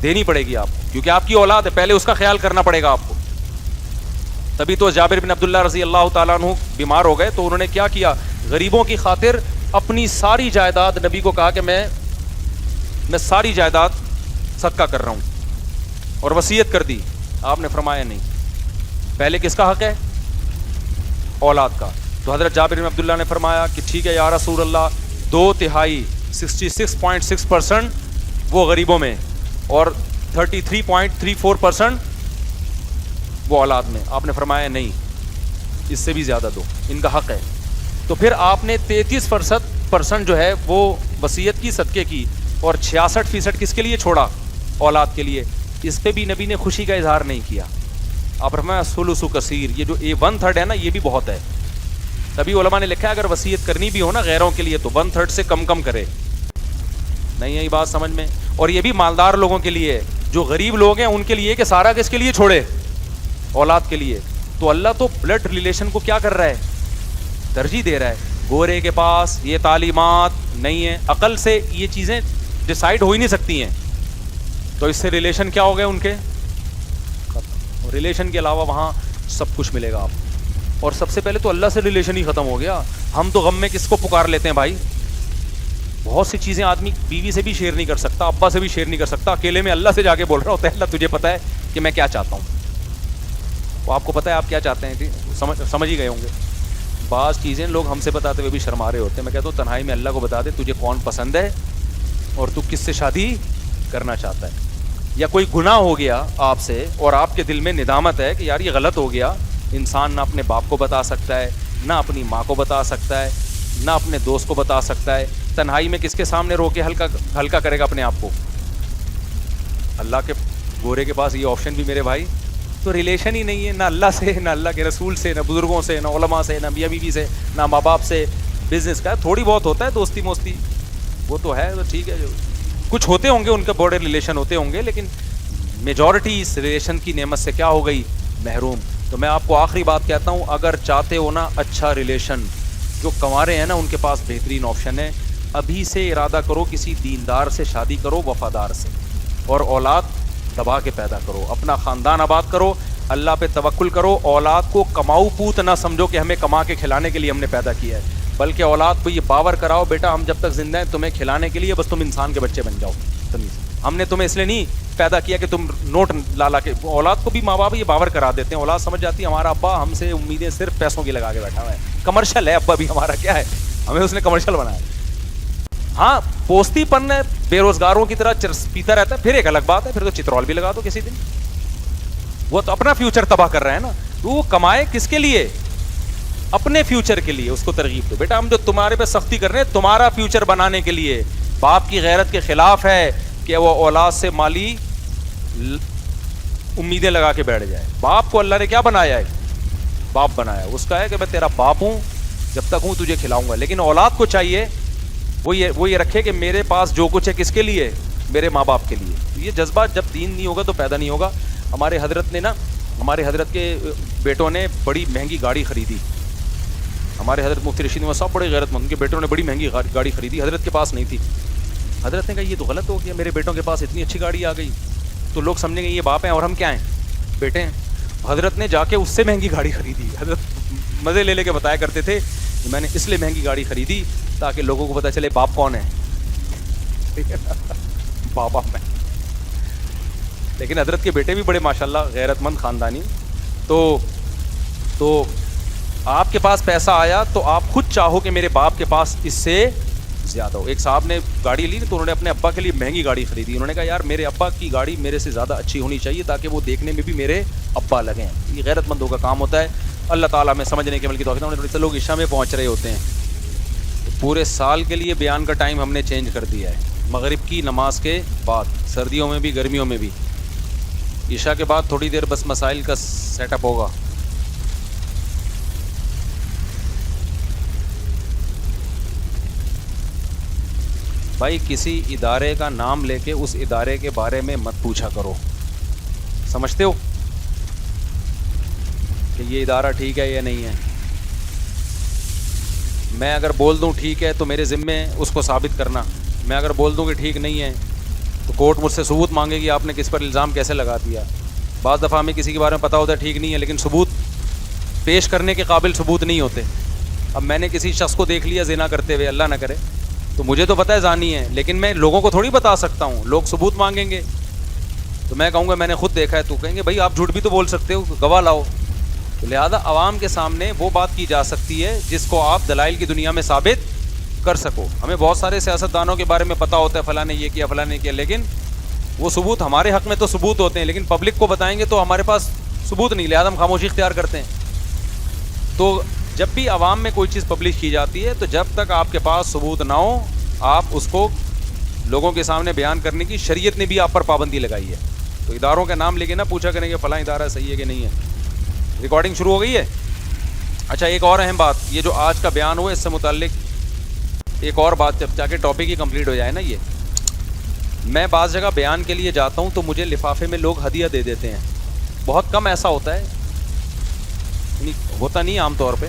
دینی پڑے گی آپ کو, کیونکہ آپ کی اولاد ہے, پہلے اس کا خیال کرنا پڑے گا آپ کو. تبھی تو جابر بن عبداللہ رضی اللہ تعالیٰ عنہ بیمار ہو گئے تو انہوں نے کیا کیا, غریبوں کی خاطر اپنی ساری جائیداد, نبی کو کہا کہ میں ساری جائیداد صدقہ کر رہا ہوں, اور وصیت کر دی. آپ نے فرمایا نہیں, پہلے کس کا حق ہے, اولاد کا. تو حضرت جابر بن عبداللہ نے فرمایا کہ ٹھیک ہے یا رسول اللہ, 2/3 66.6% وہ غریبوں میں اور 33.34% وہ اولاد میں. آپ نے فرمایا نہیں, اس سے بھی زیادہ دو, ان کا حق ہے. تو پھر آپ نے 33% جو ہے وہ وصیت کی, صدقے کی, اور 66% کس کے لیے چھوڑا, اولاد کے لیے. اس پہ بھی نبی نے خوشی کا اظہار نہیں کیا. آپ فرمایا ثلث کثیر, یہ جو 1/3 ہے نا یہ بھی بہت ہے. تبھی علماء نے لکھا ہے اگر وصیت کرنی بھی ہو نا غیروں کے لیے تو 1/3 سے کم کرے. نہیں ہے یہ بات سمجھ میں. اور یہ بھی مالدار لوگوں کے لیے, جو غریب لوگ ہیں ان کے لیے کہ سارا کس کے لیے چھوڑے, اولاد کے لیے. تو اللہ تو بلڈ ریلیشن کو کیا کر رہا ہے, ترجیح دے رہا ہے. گورے کے پاس یہ تعلیمات نہیں ہے, عقل سے یہ چیزیں ڈیسائیڈ ہو ہی نہیں سکتی ہیں, تو اس سے ریلیشن کیا ہو گئے ان کے ختم. ریلیشن کے علاوہ وہاں سب کچھ ملے گا آپ کو. اور سب سے پہلے تو اللہ سے ریلیشن ہی ختم ہو گیا. ہم تو غم میں کس کو پکار لیتے ہیں بھائی, بہت سی چیزیں آدمی بیوی سے بھی شیئر نہیں کر سکتا, ابا سے بھی شیئر نہیں کر سکتا, اکیلے میں اللہ سے جا کے بول رہا ہوتا ہے اللہ تجھے پتا ہے کہ میں کیا چاہتا ہوں. وہ آپ کو پتا ہے آپ کیا چاہتے ہیں, سمجھ ہی گئے ہوں گے. بعض چیزیں لوگ ہم سے بتاتے ہوئے بھی شرما رہے ہوتے ہیں. میں کہتا ہوں تنہائی میں اللہ کو بتا دے تجھے کون پسند ہے اور تو کس سے شادی کرنا چاہتا ہے. یا کوئی گناہ ہو گیا آپ سے اور آپ کے دل میں ندامت ہے کہ یار یہ غلط ہو گیا. انسان نہ اپنے باپ کو بتا سکتا ہے, نہ اپنی ماں کو بتا سکتا ہے, نہ اپنے دوست کو بتا سکتا ہے. تنہائی میں کس کے سامنے رو کے ہلکا کرے گا اپنے آپ کو, اللہ کے گورے کے پاس یہ آپشن بھی میرے بھائی. تو ریلیشن ہی نہیں ہے نہ اللہ سے, نہ اللہ کے رسول سے, نہ بزرگوں سے, نہ علماء سے, نہ میاں بیوی سے, نہ ماں باپ سے. بزنس کا تھوڑی بہت ہوتا ہے دوستی موستی, وہ تو ہے, تو ٹھیک ہے, جو کچھ ہوتے ہوں گے ان کے بڑے ریلیشن ہوتے ہوں گے, لیکن میجورٹی اس ریلیشن کی نعمت سے کیا ہو گئی, محروم. تو میں آپ کو آخری بات کہتا ہوں, اگر چاہتے ہو نا اچھا ریلیشن, جو کنوارے ہیں نا ان کے پاس بہترین آپشن ہے. ابھی سے ارادہ کرو کسی دیندار سے شادی کرو, وفادار سے, اور اولاد دبا کے پیدا کرو, اپنا خاندان آباد کرو, اللہ پہ توکل کرو. اولاد کو کماؤ پوت نہ سمجھو کہ ہمیں کما کے کھلانے کے لیے ہم نے پیدا کیا ہے, بلکہ اولاد کو یہ باور کراؤ بیٹا ہم جب تک زندہ ہیں تمہیں کھلانے کے لیے, بس تم انسان کے بچے بن جاؤ. تمیز, ہم نے تمہیں اس لیے نہیں پیدا کیا کہ تم نوٹ لا کے. اولاد کو بھی ماں باپ یہ باور کرا دیتے ہیں, اولاد سمجھ جاتی ہے ہمارا ابا ہم سے امیدیں صرف پیسوں کی لگا کے بیٹھا ہوا ہے, کمرشل ہے ابا بھی ہمارا, کیا ہے ہمیں اس نے کمرشل بنایا. ہاں پوستی پن بے روزگاروں کی طرح پیتا رہتا ہے, پھر ایک الگ بات ہے, پھر تو چترول بھی لگا دو کسی دن. وہ تو اپنا فیوچر تباہ کر رہے ہیں نا. تو وہ کمائے کس کے لیے, اپنے فیوچر کے لیے. اس کو ترغیب دو بیٹا ہم جو تمہارے پہ سختی کر رہے ہیں تمہارا فیوچر بنانے کے لیے. باپ کی غیرت کے خلاف ہے کہ وہ اولاد سے مالی امیدیں لگا کے بیٹھ جائے. باپ کو اللہ نے کیا بنایا ہے, باپ بنایا, اس کا ہے کہ میں تیرا باپ ہوں, جب تک ہوں تجھے کھلاؤں گا. لیکن اولاد کو چاہیے وہ یہ رکھے کہ میرے پاس جو کچھ ہے کس کے لیے, میرے ماں باپ کے لیے. یہ جذبہ جب دین نہیں ہوگا تو پیدا نہیں ہوگا. ہمارے حضرت نے نا, ہمارے حضرت کے بیٹوں نے بڑی مہنگی گاڑی خریدی. ہمارے حضرت مفتی رشید احمد صاحب بڑے غیرت مند, ان کے بیٹوں نے بڑی مہنگی گاڑی خریدی, حضرت کے پاس نہیں تھی. حضرت نے کہا یہ تو غلط ہو گیا, میرے بیٹوں کے پاس اتنی اچھی گاڑی آ گئی تو لوگ سمجھیں گے یہ باپ ہیں اور ہم کیا ہیں, بیٹے ہیں. حضرت نے جا کے اس سے مہنگی گاڑی خریدی. حضرت مزے لے کے بتایا کرتے تھے کہ میں نے اس لیے مہنگی گاڑی خریدی تاکہ لوگوں کو پتہ چلے باپ کون ہے, بابا میں. لیکن حضرت کے بیٹے بھی بڑے ماشاءاللہ غیرت مند خاندانی. تو آپ کے پاس پیسہ آیا تو آپ خود چاہو کہ میرے باپ کے پاس اس سے زیادہ ہو. ایک صاحب نے گاڑی لی تو انہوں نے اپنے ابا کے لیے مہنگی گاڑی خریدی. انہوں نے کہا یار میرے ابا کی گاڑی میرے سے زیادہ اچھی ہونی چاہیے تاکہ وہ دیکھنے میں بھی میرے ابا لگیں. یہ غیرت مندوں کا کام ہوتا ہے. اللہ تعالیٰ میں سمجھنے کے عمل کی توفیق. تھوڑے سے لوگ عشاء میں پہنچ رہے ہوتے ہیں. پورے سال کے لیے بیان کا ٹائم ہم نے چینج کر دیا ہے, مغرب کی نماز کے بعد, سردیوں میں بھی گرمیوں میں بھی. عشاء کے بعد تھوڑی دیر بس مسائل کا سیٹ اپ ہوگا. بھائی کسی ادارے کا نام لے کے اس ادارے کے بارے میں مت پوچھا کرو. سمجھتے ہو کہ یہ ادارہ ٹھیک ہے یا نہیں ہے؟ میں اگر بول دوں ٹھیک ہے تو میرے ذمے اس کو ثابت کرنا. میں اگر بول دوں کہ ٹھیک نہیں ہے تو کورٹ مجھ سے ثبوت مانگے گی آپ نے کس پر الزام کیسے لگا دیا. بعض دفعہ ہمیں کسی کے بارے میں پتہ ہوتا ہے ٹھیک نہیں ہے لیکن ثبوت پیش کرنے کے قابل ثبوت نہیں ہوتے. اب میں نے کسی شخص کو دیکھ لیا زنا کرتے ہوئے, اللہ نہ کرے, تو مجھے تو پتہ ہے زانی ہے, لیکن میں لوگوں کو تھوڑی بتا سکتا ہوں. لوگ ثبوت مانگیں گے تو میں کہوں گا میں نے خود دیکھا ہے. تو کہیں گے بھائی آپ جھوٹ بھی تو بول سکتے ہو, گواہ لاؤ. تو لہذا عوام کے سامنے وہ بات کی جا سکتی ہے جس کو آپ دلائل کی دنیا میں ثابت کر سکو. ہمیں بہت سارے سیاستدانوں کے بارے میں پتہ ہوتا ہے فلاں نے یہ کیا فلاں نے کیا, لیکن وہ ثبوت ہمارے حق میں تو ثبوت ہوتے ہیں لیکن پبلک کو بتائیں گے تو ہمارے پاس ثبوت نہیں, لہذا ہم خاموشی اختیار کرتے ہیں. تو جب بھی عوام میں کوئی چیز پبلش کی جاتی ہے تو جب تک آپ کے پاس ثبوت نہ ہو آپ اس کو لوگوں کے سامنے بیان کرنے کی شریعت نے بھی آپ پر پابندی لگائی ہے. تو اداروں کا نام لے کے نہ پوچھا کریں گے فلاں ادارہ صحیح ہے کہ نہیں ہے. ریکارڈنگ شروع ہو گئی ہے. اچھا ایک اور اہم بات, یہ جو آج کا بیان ہوا اس سے متعلق ایک اور بات جب جا کے ٹاپک ہی کمپلیٹ ہو جائے نا. یہ میں بعض جگہ بیان کے لیے جاتا ہوں تو مجھے لفافے میں لوگ ہدیہ دے دیتے ہیں. بہت کم ایسا ہوتا ہے, ہوتا نہیں عام طور پہ,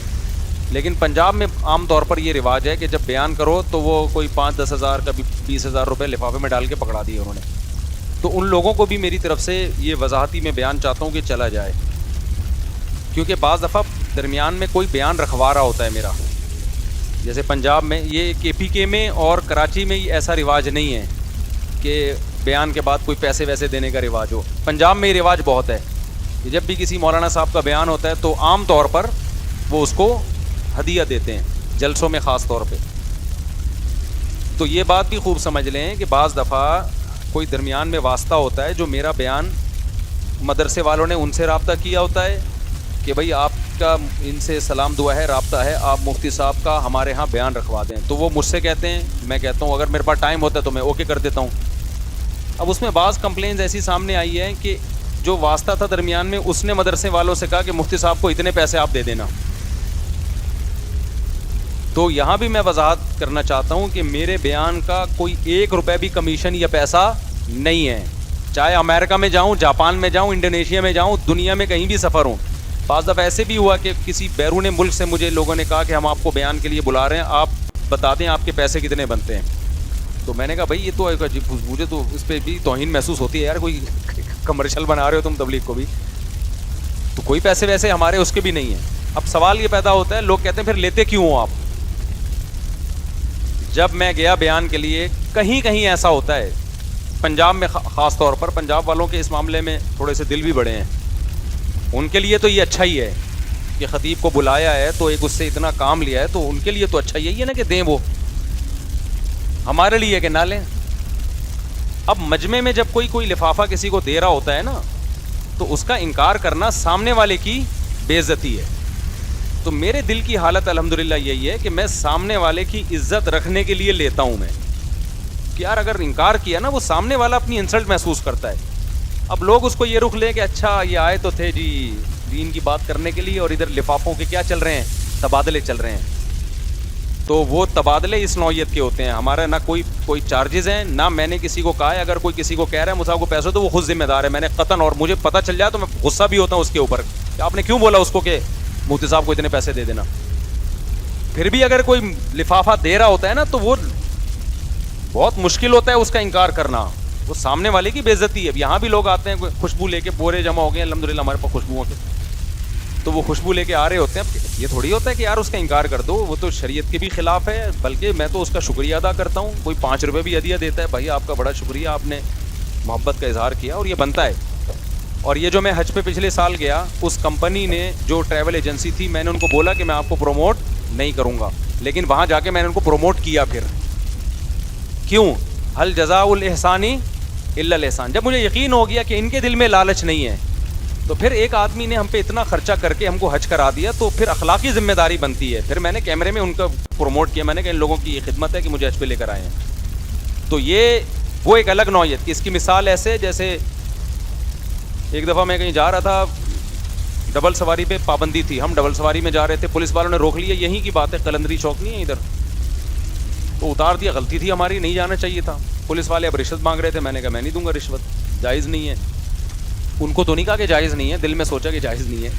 لیکن پنجاب میں عام طور پر یہ رواج ہے کہ جب بیان کرو تو وہ کوئی 5-10 ہزار کبھی 20,000 روپے لفافے میں ڈال کے پکڑا دیے انہوں نے. تو ان لوگوں کو بھی میری طرف سے یہ وضاحتی میں بیان چاہتا ہوں کہ چلا جائے, کیونکہ بعض دفعہ درمیان میں کوئی بیان رکھوا رہا ہوتا ہے میرا. جیسے پنجاب میں, یہ KPK میں اور کراچی میں ایسا رواج نہیں ہے کہ بیان کے بعد کوئی پیسے ویسے دینے کا رواج ہو. پنجاب میں یہ رواج بہت ہے کہ جب بھی کسی مولانا صاحب کا بیان ہوتا ہے تو عام طور پر وہ اس کو ہدیہ دیتے ہیں, جلسوں میں خاص طور پہ. تو یہ بات بھی خوب سمجھ لیں کہ بعض دفعہ کوئی درمیان میں واسطہ ہوتا ہے جو میرا بیان مدرسے والوں نے ان سے رابطہ کیا ہوتا ہے کہ بھائی آپ کا ان سے سلام دعا ہے, رابطہ ہے, آپ مفتی صاحب کا ہمارے ہاں بیان رکھوا دیں. تو وہ مجھ سے کہتے ہیں, میں کہتا ہوں اگر میرے پاس ٹائم ہوتا ہے تو میں اوکے کر دیتا ہوں. اب اس میں بعض کمپلینز ایسی سامنے آئی ہیں کہ جو واسطہ تھا درمیان میں اس نے مدرسے والوں سے کہا کہ مفتی صاحب کو اتنے پیسے آپ دے دینا. تو یہاں بھی میں وضاحت کرنا چاہتا ہوں کہ میرے بیان کا کوئی 1 روپے بھی کمیشن یا پیسہ نہیں ہے. چاہے امریکہ میں جاؤں, جاپان میں جاؤں, انڈونیشیا میں جاؤں, دنیا میں کہیں بھی سفر ہوں. بعض دفعہ ایسے بھی ہوا کہ کسی بیرون ملک سے مجھے لوگوں نے کہا کہ ہم آپ کو بیان کے لیے بلا رہے ہیں, آپ بتا دیں آپ کے پیسے کتنے بنتے ہیں. تو میں نے کہا بھائی یہ تو مجھے تو اس پہ بھی توہین محسوس ہوتی ہے یار, کوئی کمرشل بنا رہے ہو تم تبلیغ کو بھی, تو کوئی پیسے ویسے ہمارے اس کے بھی نہیں ہیں. اب سوال یہ پیدا ہوتا ہے, لوگ کہتے ہیں پھر لیتے کیوں ہو آپ. جب میں گیا بیان کے لیے, کہیں کہیں ایسا ہوتا ہے پنجاب میں خاص طور پر, پنجاب والوں کے اس معاملے میں تھوڑے سے دل بھی بڑے ہیں, ان کے لیے تو یہ اچھا ہی ہے کہ خطیب کو بلایا ہے تو ایک اس سے اتنا کام لیا ہے, تو ان کے لیے تو اچھا ہی ہے نا کہ دیں. وہ ہمارے لیے کہ نہ لیں. اب مجمع میں جب کوئی لفافہ کسی کو دے رہا ہوتا ہے نا تو اس کا انکار کرنا سامنے والے کی بے عزتی ہے. تو میرے دل کی حالت الحمدللہ یہی ہے کہ میں سامنے والے کی عزت رکھنے کے لیے لیتا ہوں. میں کہ یار اگر انکار کیا نا وہ سامنے والا اپنی انسلٹ محسوس کرتا ہے. اب لوگ اس کو یہ رخ لیں کہ اچھا یہ آئے تو تھے جی دین کی بات کرنے کے لیے, اور ادھر لفافوں کے کیا چل رہے ہیں, تبادلے چل رہے ہیں. تو وہ تبادلے اس نوعیت کے ہوتے ہیں. ہمارا نہ کوئی چارجز ہیں, نہ میں نے کسی کو کہا ہے. اگر کوئی کسی کو کہہ رہا ہے مجھے کو پیسے تو وہ خود ذمہ دار ہے. میں نے قطعاً, اور مجھے پتہ چل جائے تو میں غصہ بھی ہوتا ہوں اس کے اوپر کہ آپ نے کیوں بولا اس کو کہ مفتی صاحب کو اتنے پیسے دے دینا. پھر بھی اگر کوئی لفافہ دے رہا ہوتا ہے نا تو وہ بہت مشکل ہوتا ہے اس کا انکار کرنا, وہ سامنے والے کی بے عزتی ہے. یہاں بھی لوگ آتے ہیں خوشبو لے کے, بورے جمع ہو گئے الحمدللہ ہمارے پاس خوشبوؤں کے, تو وہ خوشبو لے کے آ رہے ہوتے ہیں. اب یہ تھوڑی ہوتا ہے کہ یار اس کا انکار کر دو, وہ تو شریعت کے بھی خلاف ہے. بلکہ میں تو اس کا شکریہ ادا کرتا ہوں. کوئی 5 روپے بھی ہدیہ دیتا ہے, بھائی آپ کا بڑا شکریہ, آپ نے محبت کا اظہار کیا, اور یہ بنتا ہے. اور یہ جو میں حج پہ پچھلے سال گیا, اس کمپنی نے جو ٹریول ایجنسی تھی, میں نے ان کو بولا کہ میں آپ کو پروموٹ نہیں کروں گا, لیکن وہاں جا کے میں نے ان کو پروموٹ کیا. پھر کیوں؟ ہل جزاء الاحسانی الا الاحسان. جب مجھے یقین ہو گیا کہ ان کے دل میں لالچ نہیں ہے، تو پھر ایک آدمی نے ہم پہ اتنا خرچہ کر کے ہم کو حج کرا دیا، تو پھر اخلاقی ذمہ داری بنتی ہے. پھر میں نے کیمرے میں ان کا پروموٹ کیا، میں نے کہا ان لوگوں کی یہ خدمت ہے کہ مجھے حج پہ لے کر آئے ہیں. تو یہ وہ ایک الگ نوعیت کی. اس کی مثال ایسے جیسے ایک دفعہ میں کہیں جا رہا تھا، ڈبل سواری پہ پابندی تھی، ہم ڈبل سواری میں جا رہے تھے، پولیس والوں نے روک لیا. یہیں کی بات ہے، قلندری چوک نہیں ہے ادھر، تو اتار دیا. غلطی تھی ہماری، نہیں جانا چاہیے تھا. پولیس والے اب رشوت مانگ رہے تھے، میں نے کہا میں نہیں دوں گا رشوت، جائز نہیں ہے. ان کو تو نہیں کہا کہ جائز نہیں ہے، دل میں سوچا کہ جائز نہیں ہے.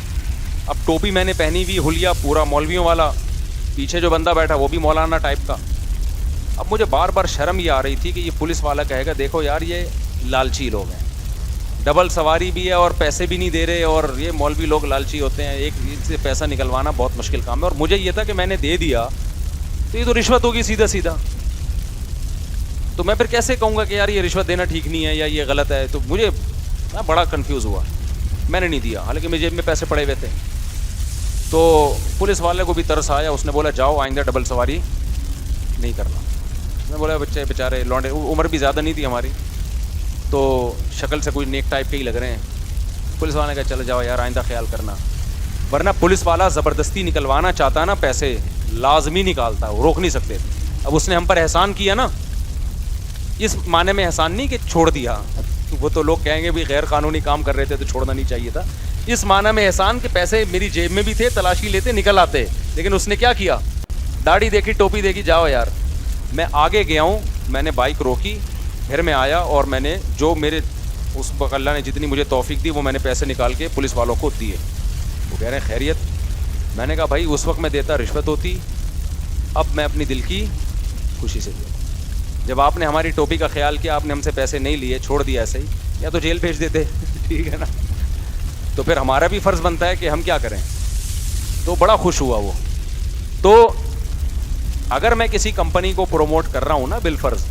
اب ٹوپی میں نے پہنی ہوئی، حلیہ پورا مولویوں والا، پیچھے جو بندہ بیٹھا وہ بھی مولانا ٹائپ کا. اب مجھے بار بار شرم یہ آ رہی تھی کہ یہ پولیس والا کہے گا دیکھو یار یہ لالچی لوگ ہیں، ڈبل سواری بھی ہے اور پیسے بھی نہیں دے رہے، اور یہ مولوی لوگ لالچی ہوتے ہیں، ایک سے پیسہ نکلوانا بہت مشکل کام ہے. اور مجھے یہ تھا کہ میں نے دے دیا تو یہ تو رشوت ہوگی سیدھا سیدھا. تو میں پھر کیسے کہوں گا کہ یار یہ رشوت دینا ٹھیک نہیں ہے یا یہ غلط ہے. تو مجھے میں بڑا کنفیوز ہوا، میں نے نہیں دیا، حالانکہ میری جیب میں پیسے پڑے ہوئے تھے. تو پولیس والے کو بھی ترس آیا، اس نے بولا جاؤ آئندہ ڈبل سواری نہیں کرنا. میں بولا بچے بیچارے لونڈے، عمر بھی زیادہ نہیں تھی ہماری، تو شکل سے کوئی نیک ٹائپ کے ہی لگ رہے ہیں. پولیس والے نے کہا چلو جاؤ یار آئندہ خیال کرنا. ورنہ پولیس والا زبردستی نکلوانا چاہتا نا پیسے، لازمی نکالتا، وہ روک نہیں سکتے. اب اس نے ہم پر احسان کیا نا، اس معنی میں احسان نہیں کہ چھوڑ دیا، وہ تو لوگ کہیں گے بھی غیر قانونی کام کر رہے تھے تو چھوڑنا نہیں چاہیے تھا. اس معنی میں احسان کہ پیسے میری جیب میں بھی تھے، تلاشی لیتے نکل آتے. لیکن اس نے کیا کیا، داڑھی دیکھی، ٹوپی دیکھی، جاؤ یار. میں آگے گیا ہوں، میں نے بائک روکی، پھر میں آیا اور میں نے جو میرے اس وقت اللہ نے جتنی مجھے توفیق دی وہ میں نے پیسے نکال کے پولیس والوں کو دیے. وہ کہہ رہے ہیں خیریت. میں نے کہا بھائی اس وقت میں دیتا رشوت ہوتی، اب میں اپنی دل کی خوشی سے دیا. جب آپ نے ہماری ٹوپی کا خیال کیا، آپ نے ہم سے پیسے نہیں لیے، چھوڑ دیا ایسے ہی، یا تو جیل بھیج دیتے ٹھیک ہے نا. تو پھر ہمارا بھی فرض بنتا ہے کہ ہم کیا کریں. تو بڑا خوش ہوا وہ. تو اگر میں کسی کمپنی کو پروموٹ کر رہا ہوں نا بالفرض،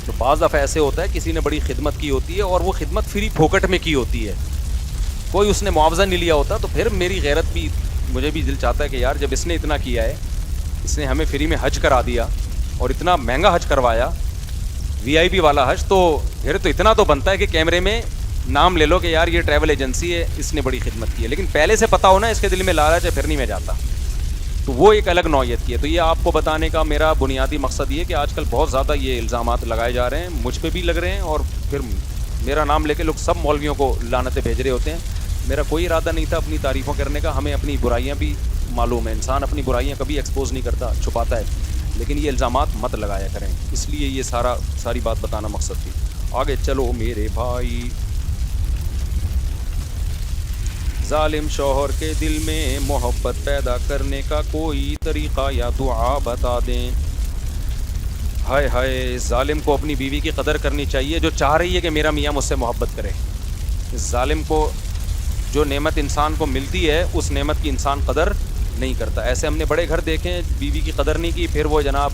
تو بعض دفعہ ایسے ہوتا ہے کسی نے بڑی خدمت کی ہوتی ہے اور وہ خدمت فری پھوکٹ میں کی ہوتی ہے، کوئی اس نے معاوضہ نہیں لیا ہوتا. تو پھر میری غیرت بھی، مجھے بھی دل چاہتا ہے کہ یار جب اس نے اتنا کیا ہے، اس نے ہمیں فری میں حج کرا دیا اور اتنا مہنگا حج کروایا، وی آئی پی والا حج، تو پھر تو اتنا تو بنتا ہے کہ کیمرے میں نام لے لو کہ یار یہ ٹریول ایجنسی ہے، اس نے بڑی خدمت کی ہے. لیکن پہلے سے پتہ ہونا اس کے دل میں لالچ ہے، پھر نہیں میں جاتا. تو وہ ایک الگ نوعیت کی ہے. تو یہ آپ کو بتانے کا میرا بنیادی مقصد یہ کہ آج کل بہت زیادہ یہ الزامات لگائے جا رہے ہیں، مجھ پہ بھی لگ رہے ہیں، اور پھر میرا نام لے کے لوگ سب مولویوں کو لعنتیں بھیج رہے ہوتے ہیں. میرا کوئی ارادہ نہیں تھا اپنی تعریفوں کرنے کا، ہمیں اپنی برائیاں بھی معلوم ہے، انسان اپنی برائیاں کبھی ایکسپوز نہیں کرتا، چھپاتا ہے. لیکن یہ الزامات مت لگایا کریں، اس لیے یہ ساری بات بتانا مقصد تھی. آگے چلو میرے بھائی. ظالم شوہر کے دل میں محبت پیدا کرنے کا کوئی طریقہ یا دعا بتا دیں. ہائے ہائے، ظالم کو اپنی بیوی کی قدر کرنی چاہیے جو چاہ رہی ہے کہ میرا میاں مجھ سے محبت کرے. ظالم کو جو نعمت انسان کو ملتی ہے اس نعمت کی انسان قدر نہیں کرتا. ایسے ہم نے بڑے گھر دیکھے ہیں، بیوی کی قدر نہیں کی، پھر وہ جناب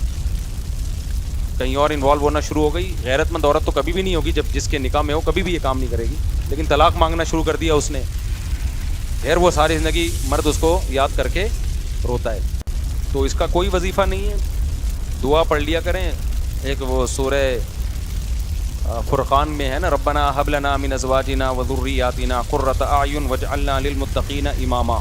کہیں اور انوالو ہونا شروع ہو گئی. غیرت مند عورت تو کبھی بھی نہیں ہوگی جب جس کے نکاح میں ہو، کبھی بھی یہ کام نہیں کرے گی. لیکن طلاق مانگنا شروع کر دیا اس نے، پھر وہ ساری زندگی مرد اس کو یاد کر کے روتا ہے. تو اس کا کوئی وظیفہ نہیں ہے. دعا پڑھ لیا کریں. ایک وہ سورہ فرقان میں ہے نا، ربنا هب لنا من ازواجنا وذرياتنا قرۃ اعین واجعلنا للمتقین اماما.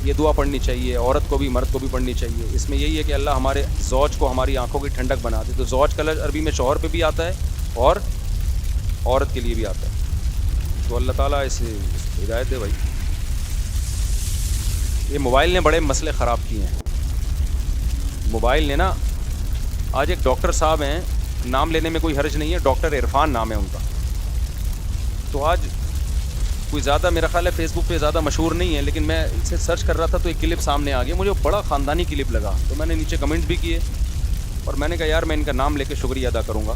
یہ دعا پڑھنی چاہیے، عورت کو بھی مرد کو بھی پڑھنی چاہیے. اس میں یہی ہے کہ اللہ ہمارے زوج کو ہماری آنکھوں کی ٹھنڈک بنا دے. تو زوج کا لفظ عربی میں شوہر پہ بھی آتا ہے اور عورت کے لیے بھی آتا ہے. تو اللہ تعالیٰ اسے ہدایت دے بھائی. یہ موبائل نے بڑے مسئلے خراب کیے ہیں. موبائل نے نا، آج ایک ڈاکٹر صاحب ہیں، نام لینے میں کوئی حرج نہیں ہے، ڈاکٹر عرفان نام ہے ان کا. تو آج کوئی زیادہ میرا خیال ہے فیس بک پہ زیادہ مشہور نہیں ہے، لیکن میں اسے سرچ کر رہا تھا تو ایک کلپ سامنے آ گیا، مجھے بڑا خاندانی کلپ لگا. تو میں نے نیچے کمنٹ بھی کیے اور میں نے کہا یار میں ان کا نام لے کے شکریہ ادا کروں گا.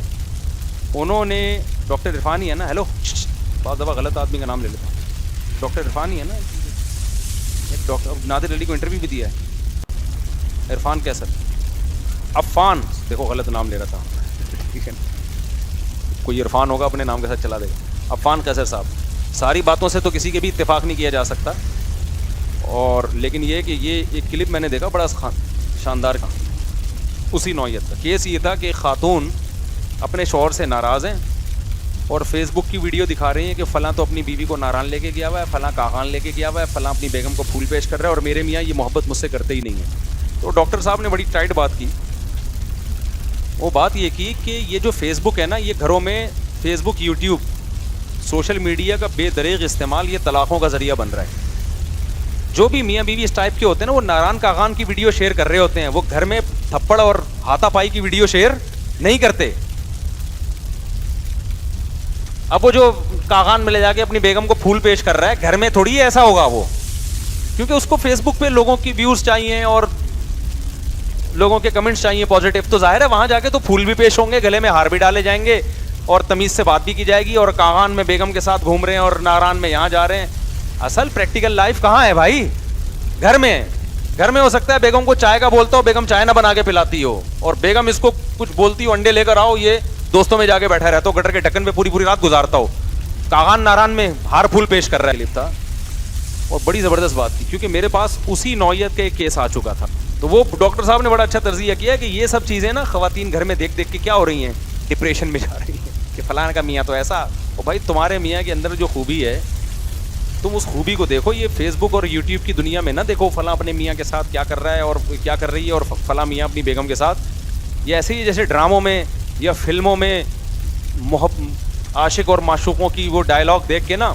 انہوں نے، ڈاکٹر عرفان ہی ہے نا، ہیلو، بعض دفعہ غلط آدمی کا نام لے لیتا ہوں، ڈاکٹر عرفان ہی ہے نا. ایک ڈاکٹر نادر علی کو انٹرویو بھی دیا ہے. عرفان کیسر، عفان، دیکھو غلط نام لے رہا تھا ٹھیک ہے نا، کوئی عرفان ہوگا اپنے نام کے ساتھ چلا دے گا. عفان کیسر صاحب، ساری باتوں سے تو کسی کے بھی اتفاق نہیں کیا جا سکتا، اور لیکن یہ کہ یہ ایک کلپ میں نے دیکھا بڑا شاندار کا، اسی نوعیت کا. کیس یہ تھا کہ خاتون اپنے شوہر سے ناراض ہیں اور فیس بک کی ویڈیو دکھا رہی ہیں کہ فلاں تو اپنی بیوی کو ناران لے کے گیا ہوا ہے, فلاں کاغان لے کے گیا ہوا ہے, فلاں اپنی بیگم کو پھول پیش کر رہا ہے, اور میرے میاں یہ محبت مجھ سے کرتے ہی نہیں ہیں. تو ڈاکٹر صاحب نے بڑی ٹائٹ بات کی. وہ بات یہ کی کہ یہ جو فیس بک ہے نا, یہ گھروں میں فیس بک, یوٹیوب, سوشل میڈیا کا بے دریغ استعمال یہ طلاقوں کا ذریعہ بن رہا ہے. جو بھی میاں بیوی اس ٹائپ کے ہوتے ہیں نا, وہ ناران کاغان کی ویڈیو شیئر کر رہے ہوتے ہیں, وہ گھر میں تھپڑ اور ہاتھا پائی کی ویڈیو شیئر نہیں کرتے. اب وہ جو کاغان میں لے جا کے اپنی بیگم کو پھول پیش کر رہا ہے, گھر میں تھوڑی ایسا ہوگا وہ, کیونکہ اس کو فیس بک پہ لوگوں کی ویوز چاہیے اور لوگوں کے کمنٹس چاہیے پازیٹیو. تو ظاہر ہے وہاں جا کے تو پھول بھی پیش ہوں گے, گلے میں ہار بھی ڈالے جائیں گے, اور تمیز سے بات بھی کی جائے گی, اور کاغان میں بیگم کے ساتھ گھوم رہے ہیں اور ناران میں یہاں جا رہے ہیں. اصل پریکٹیکل لائف کہاں ہے بھائی؟ گھر میں. گھر میں ہو سکتا ہے بیگم کو چائے کا بولتا ہو, بیگم چائے نہ بنا کے پلاتی ہو, اور بیگم اس کو کچھ بولتی ہو انڈے لے کر آؤ, یہ دوستوں میں جا کے بیٹھا رہتا ہو, گٹر کے ڈھکن پہ پوری رات گزارتا ہو, کاغان ناران میں ہار پھول پیش کر رہا ہے. لپتا اور بڑی زبردست بات تھی, کیونکہ میرے پاس اسی نوعیت کا ایک کیس آ چکا تھا. تو وہ ڈاکٹر صاحب نے بڑا اچھا تجزیہ کیا کہ یہ سب چیزیں نا خواتین گھر میں دیکھ کے کیا ہو رہی ہیں, ڈپریشن میں جا رہی ہیں کہ فلاں کا میاں تو ایسا. اور بھائی تمہارے میاں کے اندر جو خوبی ہے تم اس خوبی کو دیکھو. یہ فیس بک اور یوٹیوب کی دنیا میں نہ دیکھو فلاں اپنے میاں کے ساتھ کیا کر رہا ہے اور کیا کر رہی ہے, اور فلاں میاں اپنی بیگم کے ساتھ. یہ ایسے ہی جیسے ڈراموں میں یا فلموں میں عاشق اور معشوقوں کی وہ ڈائلاگ دیکھ کے نا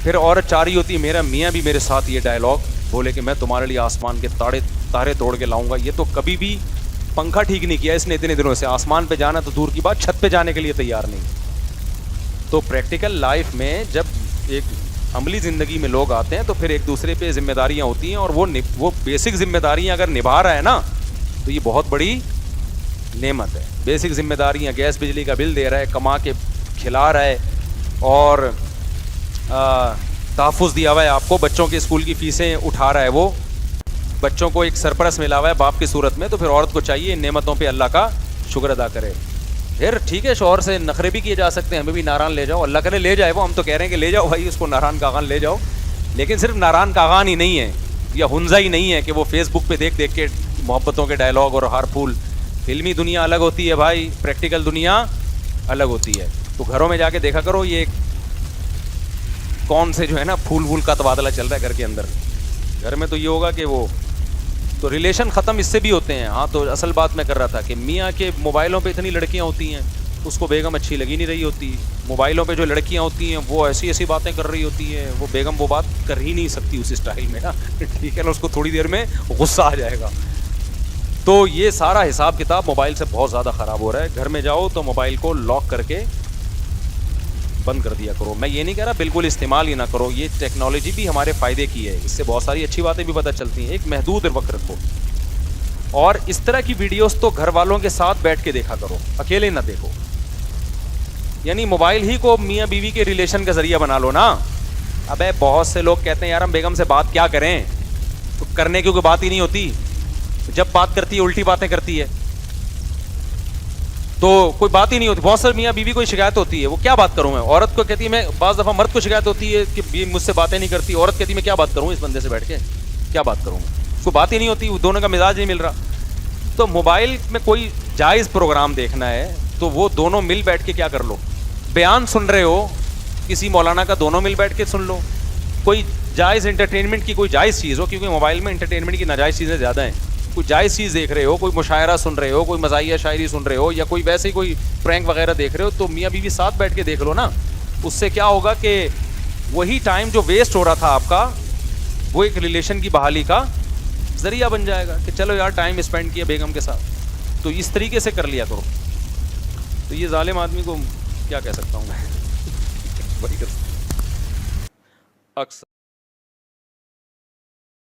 پھر عورت چاہ رہی ہوتی ہے میرا میاں بھی میرے ساتھ یہ ڈائلاگ بولے کہ میں تمہارے لیے آسمان کے تارے توڑ کے لاؤں گا. یہ تو کبھی بھی پنکھا ٹھیک نہیں کیا اس نے اتنے دنوں سے, آسمان پہ جانا تو دور کی بات, چھت پہ جانے کے لیے تیار نہیں. تو پریکٹیکل لائف میں جب ایک عملی زندگی میں لوگ آتے ہیں تو پھر ایک دوسرے پہ ذمہ داریاں ہوتی ہیں, اور وہ بیسک ذمہ داریاں اگر نبھا رہا ہے نا تو یہ بہت بڑی نعمت ہے. بیسک ذمہ داریاں, گیس بجلی کا بل دے رہا ہے, کما کے کھلا رہا ہے, اور تحفظ دیا ہوا ہے آپ کو, بچوں کے اسکول کی فیسیں اٹھا رہا ہے, وہ بچوں کو ایک سرپرست ملا ہوا ہے باپ کی صورت میں. تو پھر عورت کو چاہیے ان نعمتوں پہ اللہ کا شکر ادا کرے. پھر ٹھیک ہے شوہر سے نخرے بھی کیے جا سکتے ہیں, ہمیں بھی ناران لے جاؤ, اللہ کرے لے جائے وہ, ہم تو کہہ رہے ہیں کہ لے جاؤ بھائی اس کو ناران کاغان لے جاؤ. لیکن صرف ناران کاغان ہی نہیں ہے یا ہنزا ہی نہیں ہے کہ وہ فیس بک پہ دیکھ کے محبتوں کے ڈائلاگ اور ہار پھول. فلمی دنیا الگ ہوتی ہے بھائی, پریکٹیکل دنیا الگ ہوتی ہے. تو گھروں میں جا کے دیکھا کرو یہ کون سے جو ہے نا پھول کا تبادلہ چل رہا ہے گھر کے اندر. گھر میں تو یہ ہوگا کہ وہ تو ریلیشن ختم اس سے بھی ہوتے ہیں. ہاں تو اصل بات میں کر رہا تھا کہ میاں کے موبائلوں پہ اتنی لڑکیاں ہوتی ہیں, اس کو بیگم اچھی لگی نہیں رہی ہوتی. موبائلوں پہ جو لڑکیاں ہوتی ہیں وہ ایسی باتیں کر رہی ہوتی ہیں, وہ بیگم وہ بات کر ہی نہیں سکتی اس اسٹائل میں نا, ٹھیک ہے نا, اس کو تھوڑی دیر میں غصہ آ جائے گا. تو یہ سارا حساب کتاب موبائل سے بہت زیادہ خراب ہو رہا ہے. گھر میں جاؤ تو موبائل کو لاک کر کے بند کر دیا کرو. میں یہ نہیں کہہ رہا بالکل استعمال ہی نہ کرو, یہ ٹیکنالوجی بھی ہمارے فائدے کی ہے, اس سے بہت ساری اچھی باتیں بھی پتہ چلتی ہیں. ایک محدود وقت رکھو, اور اس طرح کی ویڈیوز تو گھر والوں کے ساتھ بیٹھ کے دیکھا کرو, اکیلے نہ دیکھو. یعنی موبائل ہی کو میاں بیوی کے ریلیشن کا ذریعہ بنا لو نا. ابے بہت سے لوگ کہتے ہیں یار ہم بیگم سے بات کیا کریں, تو کرنے کی کوئی بات ہی نہیں ہوتی. جب بات کرتی ہے الٹی باتیں کرتی ہے, تو کوئی بات ہی نہیں ہوتی. بہت سارے میاں بیوی کو شکایت ہوتی ہے, وہ کیا بات کروں میں. عورت کو کہتی ہے, میں بعض دفعہ مرد کو شکایت ہوتی ہے کہ مجھ سے باتیں نہیں کرتی, عورت کہتی ہے میں کیا بات کروں اس بندے سے بیٹھ کے, کیا بات کروں میں, اس کو بات ہی نہیں ہوتی, دونوں کا مزاج نہیں مل رہا. تو موبائل میں کوئی جائز پروگرام دیکھنا ہے تو وہ دونوں مل بیٹھ کے کیا کر لو. بیان سن رہے ہو کسی مولانا کا, دونوں مل بیٹھ کے سن لو. کوئی جائز انٹرٹینمنٹ کی کوئی جائز چیز ہو, کیونکہ موبائل میں انٹرٹینمنٹ کی ناجائز چیزیں زیادہ ہیں. کوئی جائز چیز دیکھ رہے ہو, کوئی مشاعرہ سن رہے ہو, کوئی مزاحیہ شاعری سن رہے ہو, یا کوئی ویسے ہی کوئی پرینک وغیرہ دیکھ رہے ہو, تو میاں بیوی ساتھ بیٹھ کے دیکھ لو نا. اس سے کیا ہوگا کہ وہی ٹائم جو ویسٹ ہو رہا تھا آپ کا, وہ ایک ریلیشن کی بحالی کا ذریعہ بن جائے گا کہ چلو یار ٹائم اسپینڈ کیا بیگم کے ساتھ. تو اس طریقے سے کر لیا کرو. تو یہ ظالم آدمی کو کیا کہہ سکتا ہوں میں, وہی کر سکتا اکثر